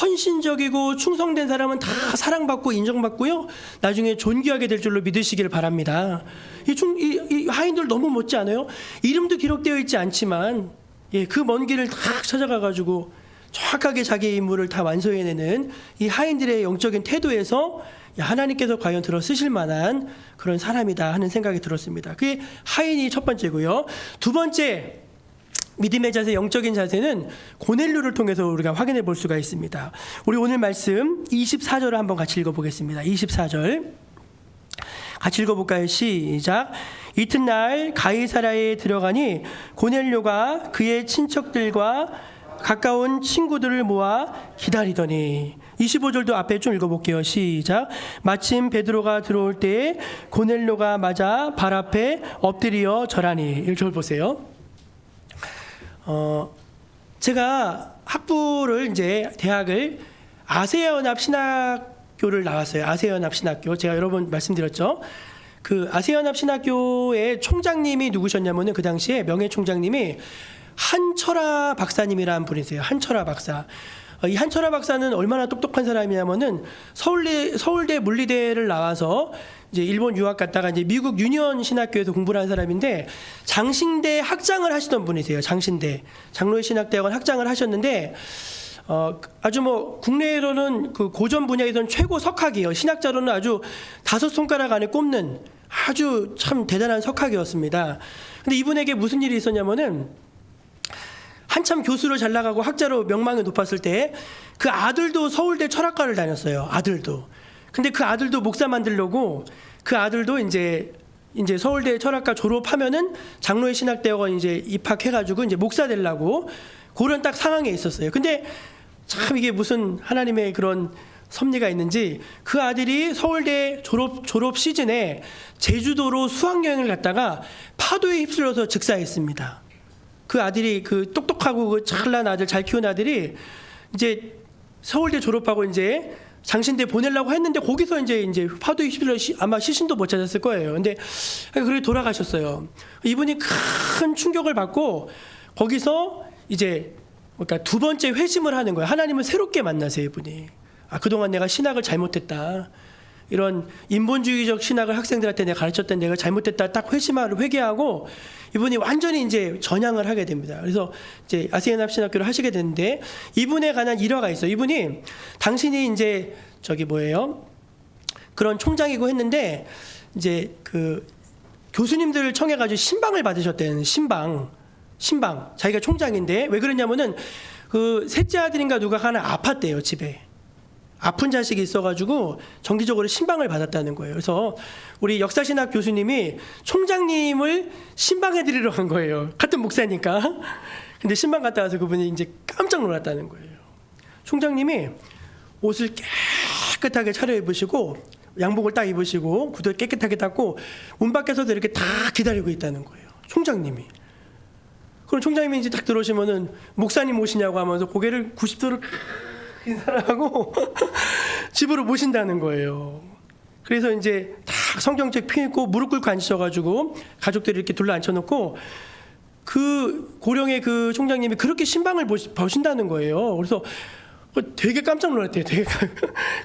헌신적이고 충성된 사람은 다 사랑받고 인정받고요, 나중에 존귀하게 될 줄로 믿으시기를 바랍니다. 이 하인들 너무 멋지 않아요? 이름도 기록되어 있지 않지만 그 먼 길을 다 찾아가가지고 정확하게 자기의 임무를 다 완수해내는 이 하인들의 영적인 태도에서 하나님께서 과연 들어 쓰실 만한 그런 사람이다 하는 생각이 들었습니다. 그게 하인이 첫 번째고요. 두 번째 믿음의 자세, 영적인 자세는 고넬료를 통해서 우리가 확인해 볼 수가 있습니다. 우리 오늘 말씀 24절을 한번 같이 읽어보겠습니다. 24절 같이 읽어볼까요? 시작. 이튿날 가이사랴에 들어가니 고넬료가 그의 친척들과 가까운 친구들을 모아 기다리더니, 25절도 앞에 좀 읽어볼게요. 시작. 마침 베드로가 들어올 때에 고넬료가 맞아 발 앞에 엎드려 절하니. 이걸 보세요. 제가 학부를 이제 대학을 아세아연합 신학교를 나왔어요. 아세아연합 신학교. 제가 여러 번 말씀드렸죠. 그 아세아연합 신학교의 총장님이 누구셨냐면은, 그 당시에 명예 총장님이 한철아 박사님이라는 분이세요. 한철아 박사. 이 한철아 박사는 얼마나 똑똑한 사람이냐면은 서울대 물리대를 나와서 이제 일본 유학 갔다가 이제 미국 유니언 신학교에서 공부를 한 사람인데, 장신대 학장을 하시던 분이세요. 장신대 장로의 신학대학원 학장을 하셨는데, 아주 뭐 국내로는 그 고전 분야에서는 최고 석학이에요. 신학자로는 아주 5손가락 안에 꼽는 아주 참 대단한 석학이었습니다. 근데 이분에게 무슨 일이 있었냐면은, 한참 교수로 잘 나가고 학자로 명망이 높았을 때 그 아들도 서울대 철학과를 다녔어요. 아들도. 근데 그 아들도 목사 만들려고, 그 아들도 이제 서울대 철학과 졸업하면은 장로의 신학대학원 이제 입학해가지고 이제 목사 되려고 그런 딱 상황에 있었어요. 근데 참 이게 무슨 하나님의 그런 섭리가 있는지 그 아들이 서울대 졸업 시즌에 제주도로 수학여행을 갔다가 파도에 휩쓸려서 즉사했습니다. 그 아들이 그 똑똑하고 그 잘난 아들, 잘 키운 아들이 이제 서울대 졸업하고 이제 장신대 보내려고 했는데 거기서 이제 파도에 휩쓸려 아마 시신도 못 찾았을 거예요. 근데 그래 돌아가셨어요. 이분이 큰 충격을 받고 거기서 이제 그러니까 두 번째 회심을 하는 거예요. 하나님을 새롭게 만나세요, 이분이. 그동안 내가 신학을 잘못했다. 이런 인본주의적 신학을 학생들한테 내가 가르쳤던 내가 잘못했다. 딱 회개하고 이분이 완전히 이제 전향을 하게 됩니다. 그래서 이제 아시아연합신학교를 하시게 되는데 이분에 관한 일화가 있어요. 이분이 당신이 이제 그런 총장이고 했는데 이제 그 교수님들을 청해가지고 신방을 받으셨대는 신방. 자기가 총장인데 왜 그러냐면은 그 셋째 아들인가 누가 하나 아팠대요, 집에. 아픈 자식이 있어가지고 정기적으로 신방을 받았다는 거예요. 그래서 우리 역사신학 교수님이 총장님을 신방해드리러 간 거예요. 같은 목사니까. 근데 신방 갔다 와서 그분이 이제 깜짝 놀랐다는 거예요. 총장님이 옷을 깨끗하게 차려입으시고 양복을 딱 입으시고 구두 깨끗하게 닦고 문 밖에서도 이렇게 다 기다리고 있다는 거예요. 총장님이. 그럼 총장님이 이제 딱 들어오시면은 목사님 오시냐고 하면서 고개를 90도로 인사하고 집으로 모신다는 거예요. 그래서 이제 다 성경책 펴고 무릎 꿇고 앉으셔가지고 가족들이 이렇게 둘러 앉혀놓고 그 고령의 그 총장님이 그렇게 신방을 보신다는 거예요. 그래서 되게 깜짝 놀랐대요.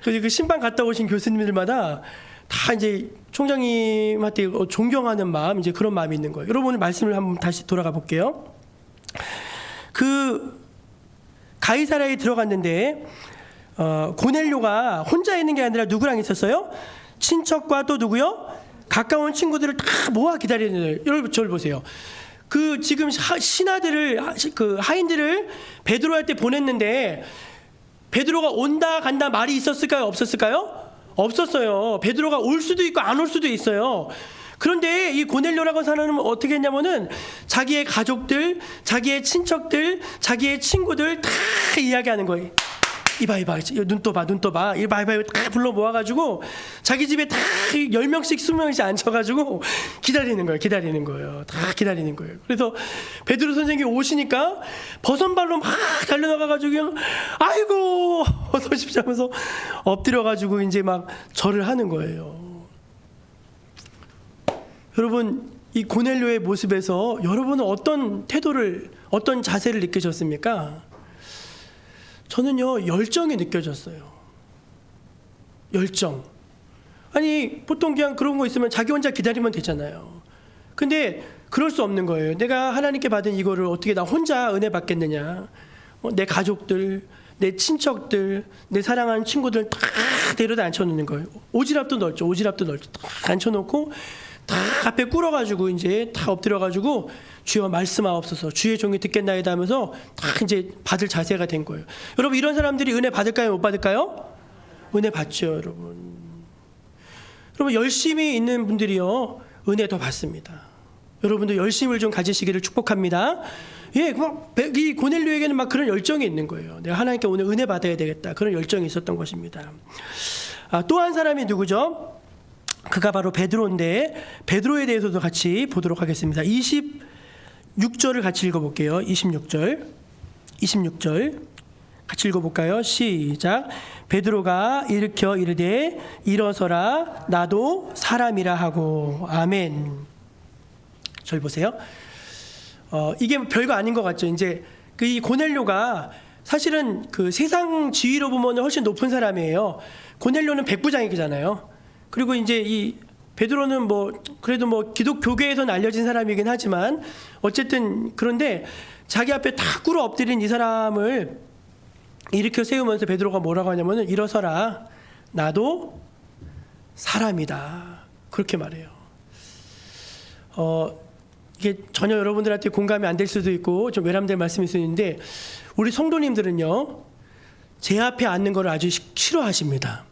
그래서 그 신방 갔다 오신 교수님들마다 다 이제 총장님한테 존경하는 마음, 이제 그런 마음이 있는 거예요. 여러분 말씀을 한번 다시 돌아가 볼게요. 그 가이사랴에 들어갔는데 고넬료가 혼자 있는 게 아니라 누구랑 있었어요? 친척과 또 누구요? 가까운 친구들을 다 모아 기다리는 거예요. 여러분 저를 보세요. 그 지금 신하들을 그 하인들을 베드로한테 보냈는데 베드로가 온다 간다 말이 있었을까요? 없었을까요? 없었어요. 베드로가 올 수도 있고 안 올 수도 있어요. 그런데 이 고넬료라고 하는 사람은 어떻게 했냐면은 자기의 가족들, 자기의 친척들, 자기의 친구들 다 이야기하는 거예요. 이봐 눈 떠봐 이봐 다 불러 모아가지고 자기 집에 다 10명씩 20명씩 앉혀가지고 기다리는 거예요. 다 기다리는 거예요. 그래서 베드로 선생님이 오시니까 버선발로 막 달려나가가지고 아이고 어서 오십시오 하면서 엎드려가지고 이제 막 절을 하는 거예요. 여러분 이 고넬료의 모습에서 여러분은 어떤 태도를 어떤 자세를 느끼셨습니까? 저는요 열정이 느껴졌어요. 열정. 아니 보통 그냥 그런 거 있으면 자기 혼자 기다리면 되잖아요. 근데 그럴 수 없는 거예요. 내가 하나님께 받은 이거를 어떻게 나 혼자 은혜 받겠느냐. 내 가족들, 내 친척들, 내 사랑하는 친구들 다 데려다 앉혀놓는 거예요. 오지랖도 넓죠. 다 앉혀놓고 다 앞에 꿇어가지고 이제 다 엎드려가지고 주여 말씀하옵소서 주의 종이 듣겠나이다 하면서 다 이제 받을 자세가 된 거예요. 여러분 이런 사람들이 은혜 받을까요? 못 받을까요? 은혜 받죠, 여러분. 여러분 열심히 있는 분들이요 은혜 더 받습니다. 여러분도 열심을 좀 가지시기를 축복합니다. 예, 이 고넬료에게는 막 그런 열정이 있는 거예요. 내가 하나님께 오늘 은혜 받아야 되겠다. 그런 열정이 있었던 것입니다. 또 한 사람이 누구죠? 그가 바로 베드로인데 베드로에 대해서도 같이 보도록 하겠습니다. 26절을 같이 읽어볼게요. 26절 같이 읽어볼까요? 시작. 베드로가 일으켜 이르되 일어서라 나도 사람이라 하고. 아멘. 절 보세요. 이게 별거 아닌 것 같죠. 이제 그 이 고넬료가 사실은 그 세상 지위로 보면 훨씬 높은 사람이에요. 고넬료는 백부장이잖아요. 그리고 이제 이 베드로는 그래도 기독교계에서는 알려진 사람이긴 하지만 어쨌든 그런데 자기 앞에 다 꿇어 엎드린 이 사람을 일으켜 세우면서 베드로가 뭐라고 하냐면은 일어서라 나도 사람이다 그렇게 말해요. 이게 전혀 여러분들한테 공감이 안 될 수도 있고 좀 외람될 말씀일 수 있는데 우리 성도님들은요 제 앞에 앉는 걸 아주 싫어하십니다.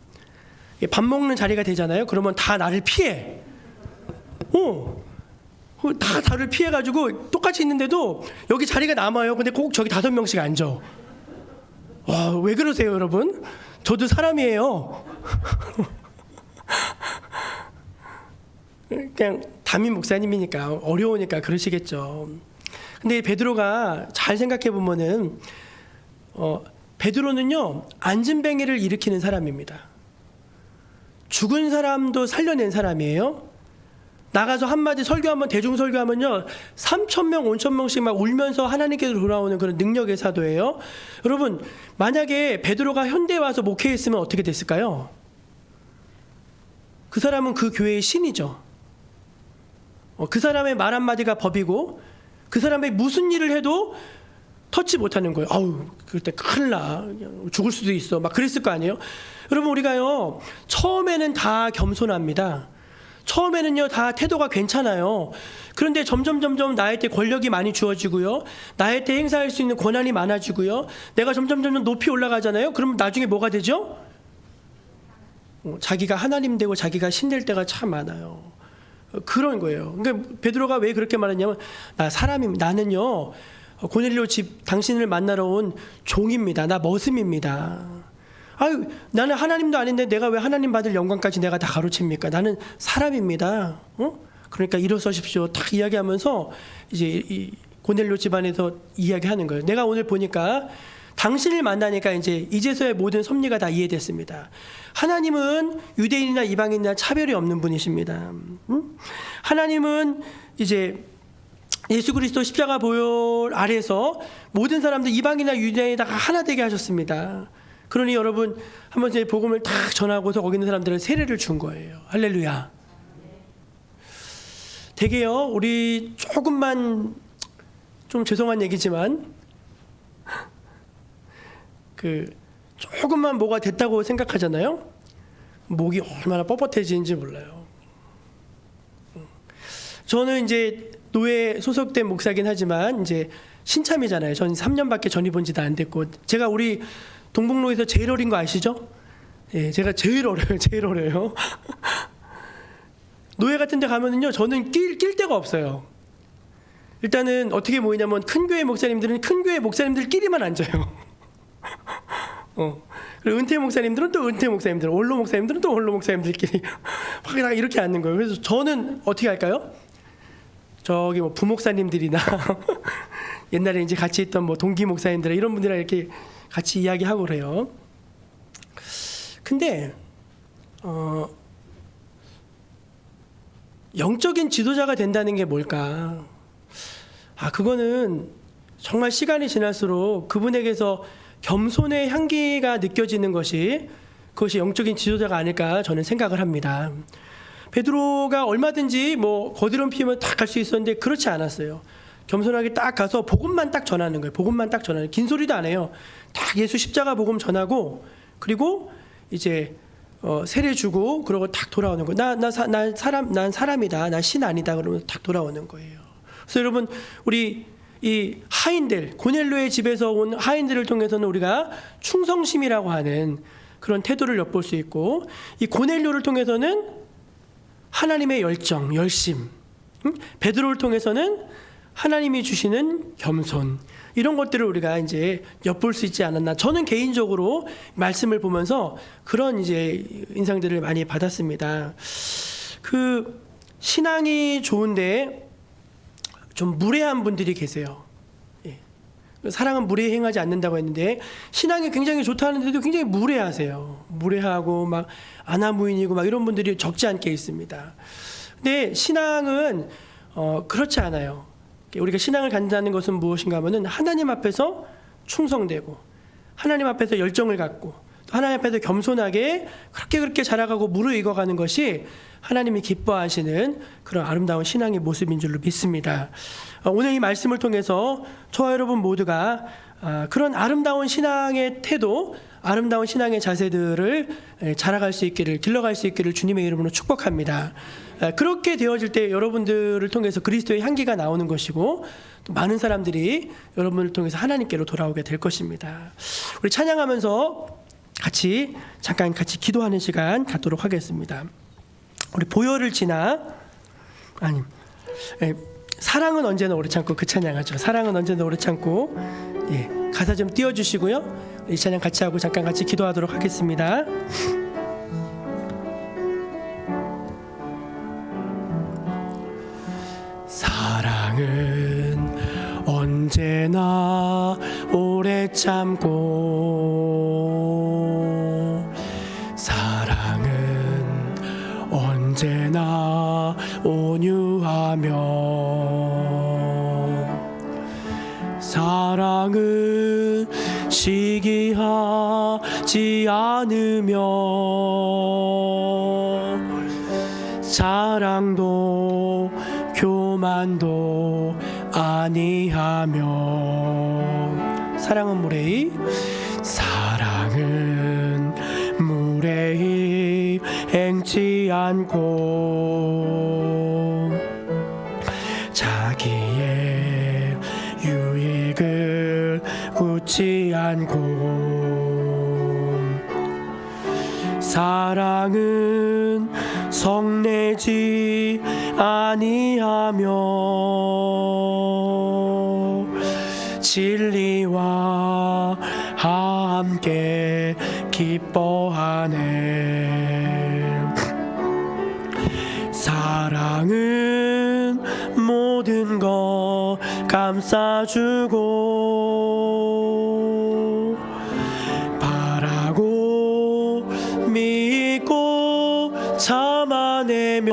밥 먹는 자리가 되잖아요. 그러면 다 나를 피해. 다 나를 피해가지고 똑같이 있는데도 여기 자리가 남아요. 근데 꼭 저기 5명씩 앉아. 와, 왜 그러세요, 여러분? 저도 사람이에요. 그냥 담임 목사님이니까 어려우니까 그러시겠죠. 근데 베드로가 잘 생각해 보면은 베드로는요 안진뱅이를 일으키는 사람입니다. 죽은 사람도 살려낸 사람이에요. 나가서 한마디 설교하면 대중 설교하면요 3,000명 5,000명씩 막 울면서 하나님께로 돌아오는 그런 능력의 사도예요. 여러분 만약에 베드로가 현대에 와서 목회했으면 어떻게 됐을까요? 그 사람은 그 교회의 신이죠. 그 사람의 말 한마디가 법이고 그 사람의 무슨 일을 해도 터치 못하는 거예요. 아우 그때 큰일 나 죽을 수도 있어 막 그랬을 거 아니에요. 여러분 우리가요 처음에는 다 겸손합니다. 처음에는요 다 태도가 괜찮아요. 그런데 점점 나한테 권력이 많이 주어지고요, 나한테 행사할 수 있는 권한이 많아지고요, 내가 점점 높이 올라가잖아요. 그러면 나중에 뭐가 되죠? 자기가 하나님 되고 자기가 신 될 때가 참 많아요. 그런 거예요. 그러니까 베드로가 왜 그렇게 말했냐면 나는요 고넬료 집 당신을 만나러 온 종입니다. 나 머슴입니다. 아유 나는 하나님도 아닌데 내가 왜 하나님 받을 영광까지 내가 다 가로챕니까? 나는 사람입니다. 그러니까 일어서십시오. 딱 이야기하면서 이제 이 고넬료 집안에서 이야기하는 거예요. 내가 오늘 보니까 당신을 만나니까 이제서야 모든 섭리가 다 이해됐습니다. 하나님은 유대인이나 이방인이나 차별이 없는 분이십니다. 하나님은 이제 예수 그리스도 십자가 보혈 아래서 모든 사람들 이방이나 유대인이나 하나 되게 하셨습니다. 그러니 여러분 한번 제 복음을 딱 전하고서 거기 있는 사람들은 세례를 준 거예요. 할렐루야. 되게요 우리 조금만 좀 죄송한 얘기지만 조금만 뭐가 됐다고 생각하잖아요. 목이 얼마나 뻣뻣해지는지 몰라요. 저는 이제 노예 소속된 목사긴 하지만 이제 신참이잖아요. 전 3년밖에 전입 지도 안 됐고, 제가 우리 동북로에서 제일 어린 거 아시죠? 예, 제가 제일 어려요. 노예 같은 데 가면은요, 저는 낄 데가 없어요. 일단은 어떻게 모이냐면 큰 교회 목사님들은 큰 교회 목사님들끼리만 앉아요. 그리고 은퇴 목사님들은 또 은퇴 목사님들, 원로 목사님들은 또 원로 목사님들끼리 막 이렇게 앉는 거예요. 그래서 저는 어떻게 할까요? 저기 뭐 부목사님들이나 옛날에 이제 같이 있던 뭐 동기 목사님들 이런 분들이랑 이렇게 같이 이야기하고 그래요. 근데 영적인 지도자가 된다는 게 뭘까? 그거는 정말 시간이 지날수록 그분에게서 겸손의 향기가 느껴지는 그것이 영적인 지도자가 아닐까 저는 생각을 합니다. 베드로가 얼마든지 뭐 거드름 피우면 딱 갈 수 있었는데 그렇지 않았어요. 겸손하게 딱 가서 복음만 딱 전하는 거예요. 복음만 딱 전하는, 긴 소리도 안 해요. 딱 예수 십자가 복음 전하고, 그리고 이제 세례 주고, 그러고 딱 돌아오는 거예요. 난 사람이다. 나 신 아니다. 그러면 딱 돌아오는 거예요. 그래서 여러분, 우리 이 하인들, 고넬료의 집에서 온 하인들을 통해서는 우리가 충성심이라고 하는 그런 태도를 엿볼 수 있고, 이 고넬료를 통해서는 하나님의 열정, 열심, 베드로를 통해서는 하나님이 주시는 겸손, 이런 것들을 우리가 이제 엿볼 수 있지 않았나. 저는 개인적으로 말씀을 보면서 그런 이제 인상들을 많이 받았습니다. 그 신앙이 좋은데 좀 무례한 분들이 계세요. 예. 사랑은 무례히 행하지 않는다고 했는데 신앙이 굉장히 좋다는데도 굉장히 무례하세요. 무례하고 막 아나무인이고 막 이런 분들이 적지 않게 있습니다. 근데 신앙은 그렇지 않아요. 우리가 신앙을 갖는다는 것은 무엇인가 하면은 하나님 앞에서 충성되고, 하나님 앞에서 열정을 갖고, 또 하나님 앞에서 겸손하게 그렇게 자라가고 무르익어가는 것이 하나님이 기뻐하시는 그런 아름다운 신앙의 모습인 줄로 믿습니다. 오늘 이 말씀을 통해서 저와 여러분 모두가 그런 아름다운 신앙의 태도, 아름다운 신앙의 자세들을 자라갈 수 있기를, 길러갈 수 있기를 주님의 이름으로 축복합니다. 그렇게 되어질 때 여러분들을 통해서 그리스도의 향기가 나오는 것이고, 또 많은 사람들이 여러분을 통해서 하나님께로 돌아오게 될 것입니다. 우리 찬양하면서 잠깐 같이 기도하는 시간 갖도록 하겠습니다. 우리 보혈을 지나, 사랑은 언제나 오래 참고, 그 찬양하죠. 사랑은 언제나 오래 참고. 예, 가사 좀 띄워주시고요. 이 찬양 같이 하고 잠깐 같이 기도하도록 하겠습니다. 사랑은 언제나 오래 참고, 사랑은 언제나 온유하며, 사랑은 시기하지 않으며, 자랑도 교만도 아니하며. 사랑은 무례히, 사랑은 무례히 행치 않고, 자기의 유익을 굳지 않고, 사랑은 성내지 아니하며, 진리와 함께 기뻐하네. 사랑은 모든 것 감싸주고, 바라고 믿고 참아내며,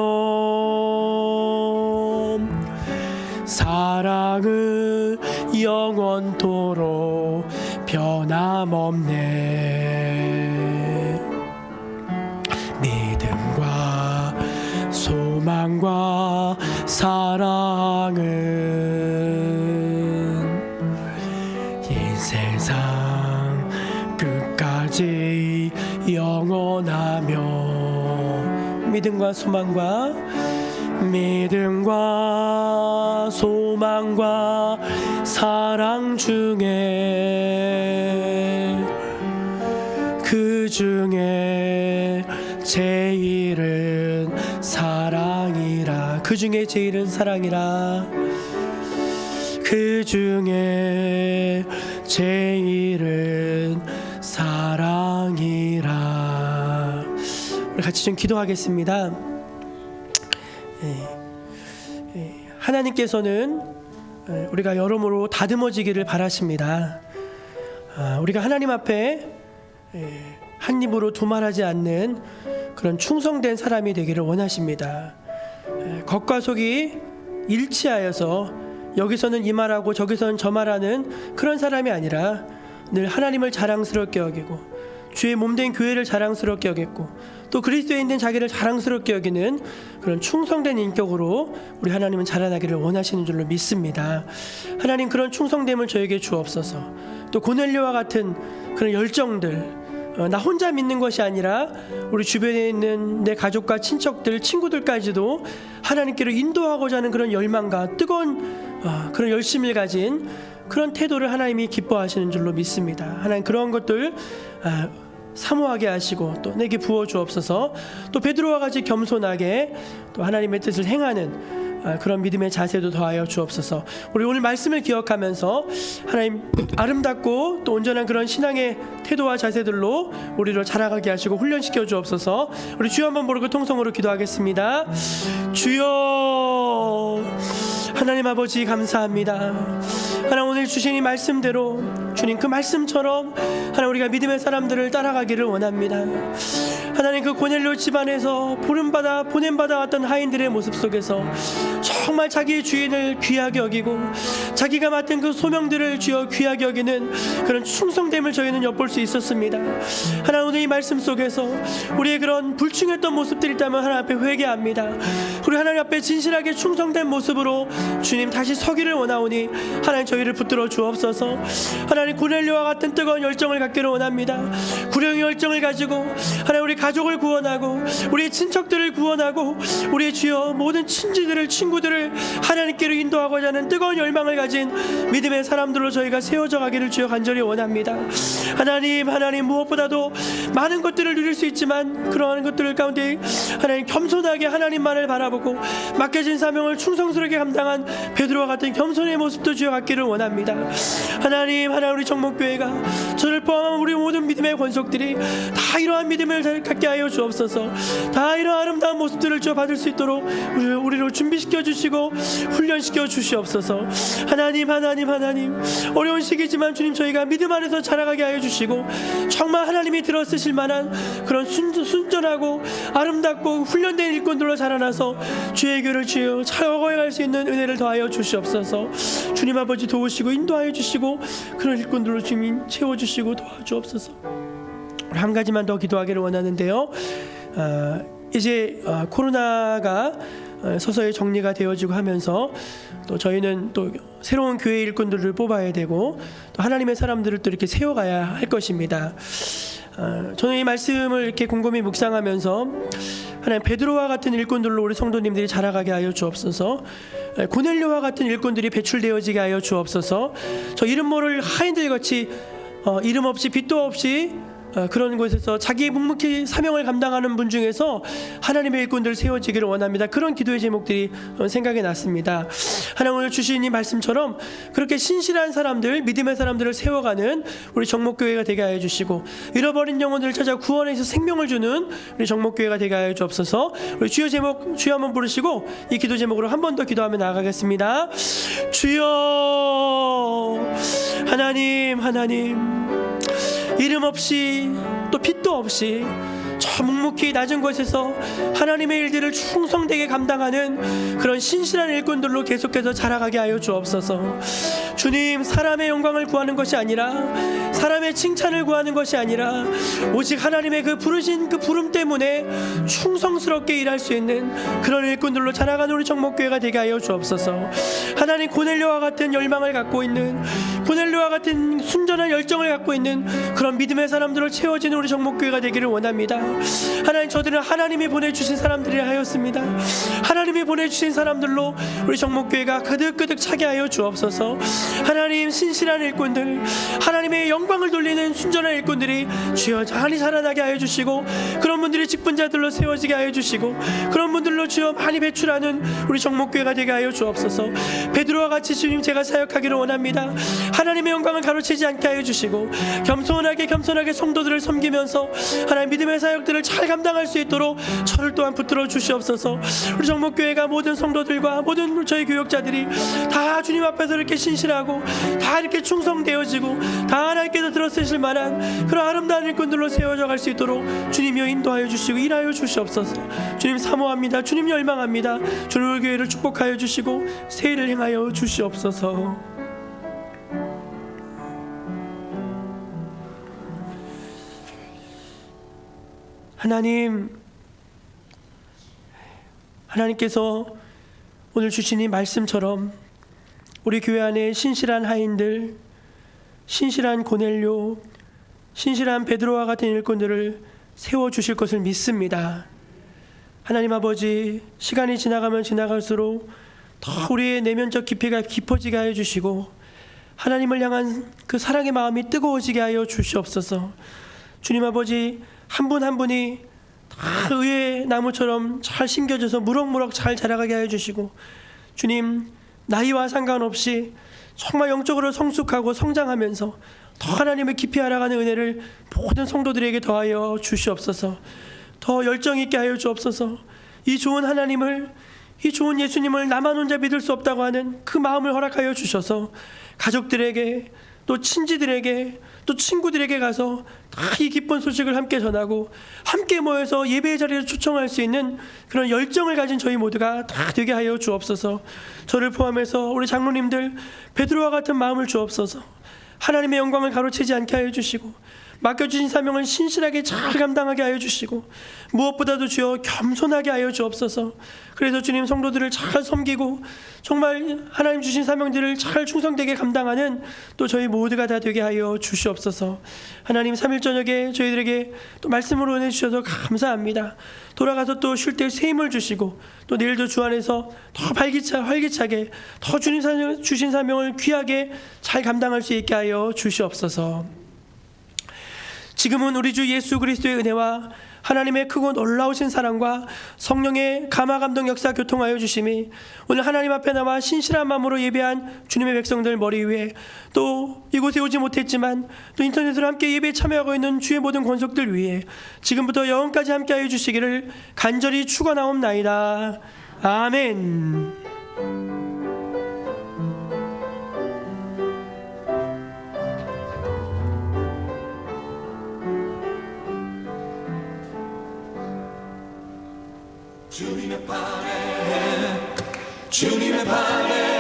사랑은 영원토록 변함없네. 믿음과 소망과 사랑은 이 세상 끝까지 영원하며. 믿음과 소망과 사랑 중에, 그 중에 제일은 사랑이라. 그 중에 제일은 사랑이라. 그 중에 제일은 사랑이라. 우리 같이 좀 기도하겠습니다. 하나님께서는 우리가 여러모로 다듬어지기를 바라십니다. 우리가 하나님 앞에 한 입으로 두말하지 않는 그런 충성된 사람이 되기를 원하십니다. 겉과 속이 일치하여서 여기서는 이 말하고 저기서는 저 말하는 그런 사람이 아니라 늘 하나님을 자랑스럽게 여기고, 주의 몸된 교회를 자랑스럽게 여겼고, 또 그리스도에 있는 자기를 자랑스럽게 여기는 그런 충성된 인격으로 우리 하나님은 자라나기를 원하시는 줄로 믿습니다. 하나님, 그런 충성됨을 저에게 주옵소서. 또 고넬료와 같은 그런 열정들, 나 혼자 믿는 것이 아니라 우리 주변에 있는 내 가족과 친척들, 친구들까지도 하나님께로 인도하고자 하는 그런 열망과 뜨거운 그런 열심을 가진 그런 태도를 하나님이 기뻐하시는 줄로 믿습니다. 하나님, 그런 것들 사모하게 하시고 또 내게 부어 주옵소서. 또 베드로와 같이 겸손하게 또 하나님의 뜻을 행하는 그런 믿음의 자세도 더하여 주옵소서. 우리 오늘 말씀을 기억하면서 하나님 아름답고 또 온전한 그런 신앙의 태도와 자세들로 우리를 자라가게 하시고 훈련시켜 주옵소서. 우리 주여 한번 부르고 통성으로 기도하겠습니다. 주여, 하나님 아버지 감사합니다. 하나님, 오늘 주신 이 말씀대로 주님 그 말씀처럼 하나님 우리가 믿음의 사람들을 따라가기를 원합니다. 하나님, 그 고넬료 집안에서 부름받아 보냄받아 왔던 하인들의 모습 속에서 정말 자기의 주인을 귀하게 여기고 자기가 맡은 그 소명들을 주여 귀하게 여기는 그런 충성됨을 저희는 엿볼 수 있었습니다. 하나님, 오늘 이 말씀 속에서 우리의 그런 불충했던 모습들이 있다면 하나님 앞에 회개합니다. 우리 하나님 앞에 진실하게 충성된 모습으로 주님 다시 서기를 원하오니 하나님 저희를 붙들어 주옵소서. 하나님, 고넬료와 같은 뜨거운 열정을 갖기를 원합니다. 구령의 열정을 가지고 하나님 우리 가족을 구원하고 우리의 친척들을 구원하고 우리의 주여 모든 친지들을 친구들을 하나님께로 인도하고자 하는 뜨거운 열망을 가진 믿음의 사람들로 저희가 세워져 가기를 주여 간절히 원합니다. 하나님 무엇보다도 많은 것들을 누릴 수 있지만 그러한 것들 가운데 하나님 겸손하게 하나님만을 바라보고 맡겨진 사명을 충성스럽게 감당한 베드로와 같은 겸손의 모습도 주여 갖기를 원합니다. 하나님 우리 정목교회가 저를 포함한 우리 모든 믿음의 권속들이 다 이러한 믿음을 갖게 하여 주옵소서. 다 이러한 아름다운 모습들을 주어 받을 수 있도록 우리로 준비시켜 주시고 훈련시켜 주시옵소서. 하나님 어려운 시기지만 주님 저희가 믿음 안에서 자라가게 하여 주시고 정말 하나님이 들어 쓰실 만한 그런 순전하고 아름답고 훈련된 일꾼들로 자라나서 주의 교를 주여 차워갈 수 있는 은혜를 더하여 주시옵소서. 주님 아버지 도우시고 인도하여 주시고 그런 일꾼들로 주님 채워주시고 도와주옵소서. 한 가지만 더 기도하기를 원하는데요. 이제 코로나가 서서히 정리가 되어지고 하면서 또 저희는 또 새로운 교회 일꾼들을 뽑아야 되고 또 하나님의 사람들을 또 이렇게 세워가야 할 것입니다. 저는 이 말씀을 이렇게 곰곰이 묵상하면서 하나님 베드로와 같은 일꾼들로 우리 성도님들이 자라가게 하여 주옵소서. 고넬료와 같은 일꾼들이 배출되어지게 하여 주옵소서. 저 이름 모를 하인들같이 이름 없이 빛도 없이 그런 곳에서 자기의 묵묵히 사명을 감당하는 분 중에서 하나님의 일꾼들 세워지기를 원합니다. 그런 기도의 제목들이 생각이 났습니다. 하나님 오늘 주신 이 말씀처럼 그렇게 신실한 사람들, 믿음의 사람들을 세워가는 우리 정목교회가 되게 하여 주시고 잃어버린 영혼들을 찾아 구원해서 생명을 주는 우리 정목교회가 되게 하여 주옵소서. 우리 주여 한번 부르시고 이 기도 제목으로 한 번 더 기도하며 나아가겠습니다. 주여 하나님 이름 없이 또 빛도 없이 저 묵묵히 낮은 곳에서 하나님의 일들을 충성되게 감당하는 그런 신실한 일꾼들로 계속해서 자라가게 하여 주옵소서. 주님, 사람의 영광을 구하는 것이 아니라 사람의 칭찬을 구하는 것이 아니라 오직 하나님의 그 부르신 그 부름 때문에 충성스럽게 일할 수 있는 그런 일꾼들로 자라가는 우리 정목교회가 되게 하여 주옵소서. 하나님, 고넬료와 같은 열망을 갖고 있는, 고넬료와 같은 순전한 열정을 갖고 있는 그런 믿음의 사람들로 채워지는 우리 정목교회가 되기를 원합니다. 하나님, 저들은 하나님이 보내주신 사람들이라 하였습니다. 하나님이 보내주신 사람들로 우리 정목교회가 그득그득 차게 하여 주옵소서. 하나님, 신실한 일꾼들, 하나님의 영광을 돌리는 순전한 일꾼들이 주여 많이 자라나게 하여 주시고 그런 분들이 직분자들로 세워지게 하여 주시고 그런 분들로 주여 많이 배출하는 우리 정목교회가 되게 하여 주옵소서. 베드로와 같이 주님 제가 사역하기를 원합니다. 하나님의 영광을 가로채지 않게 하여 주시고 겸손하게 성도들을 섬기면서 하나님 믿음의 사역들을 잘 감당할 수 있도록 저를 또한 붙들어 주시옵소서. 우리 정목교회가 모든 성도들과 모든 저희 교역자들이 다 주님 앞에서 이렇게 신실하고 다 이렇게 충성되어지고 다 하나님께서 들어쓰실 만한 그런 아름다운 일꾼들로 세워져 갈 수 있도록 주님이여 인도하여 주시고 일하여 주시옵소서. 주님 사모합니다. 주님 열망합니다. 주님 우리 교회를 축복하여 주시고 새 일을 행하여 주시옵소서. 하나님께서 오늘 주신 이 말씀처럼 우리 교회 안에 신실한 하인들, 신실한 고넬료, 신실한 베드로와 같은 일꾼들을 세워주실 것을 믿습니다. 하나님 아버지, 시간이 지나가면 지나갈수록 더 우리의 내면적 깊이가 깊어지게 하여 주시고 하나님을 향한 그 사랑의 마음이 뜨거워지게 하여 주시옵소서. 주님 아버지, 한 분 한 분이 다 의의 나무처럼 잘 심겨져서 무럭무럭 잘 자라가게 하여 주시고 주님, 나이와 상관없이 정말 영적으로 성숙하고 성장하면서 더 하나님을 깊이 알아가는 은혜를 모든 성도들에게 더하여 주시옵소서. 더 열정 있게 하여 주옵소서. 이 좋은 하나님을, 이 좋은 예수님을 나만 혼자 믿을 수 없다고 하는 그 마음을 허락하여 주셔서 가족들에게 또 친지들에게 또 친구들에게 가서 다 이 기쁜 소식을 함께 전하고 함께 모여서 예배의 자리를 초청할 수 있는 그런 열정을 가진 저희 모두가 다 되게 하여 주옵소서. 저를 포함해서 우리 장로님들 베드로와 같은 마음을 주옵소서. 하나님의 영광을 가로채지 않게 하여 주시고 맡겨주신 사명을 신실하게 잘 감당하게 하여 주시고 무엇보다도 주여 겸손하게 하여 주옵소서. 그래서 주님 성도들을 잘 섬기고 정말 하나님 주신 사명들을 잘 충성되게 감당하는 또 저희 모두가 다 되게 하여 주시옵소서. 하나님 3일 저녁에 저희들에게 또 말씀을 보내주셔서 감사합니다. 돌아가서 또 쉴 때 새 힘을 주시고 또 내일도 주 안에서 더 활기차게 더 주님 주신 사명을 귀하게 잘 감당할 수 있게 하여 주시옵소서. 지금은 우리 주 예수 그리스도의 은혜와 하나님의 크고 놀라우신 사랑과 성령의 감화 감동 역사 교통하여 주심이 오늘 하나님 앞에 나와 신실한 마음으로 예배한 주님의 백성들 머리 위에 또 이곳에 오지 못했지만 또 인터넷으로 함께 예배에 참여하고 있는 주의 모든 권속들 위에 지금부터 영원까지 함께 하여 주시기를 간절히 축원하옵나이다. 아멘. 주님의 판에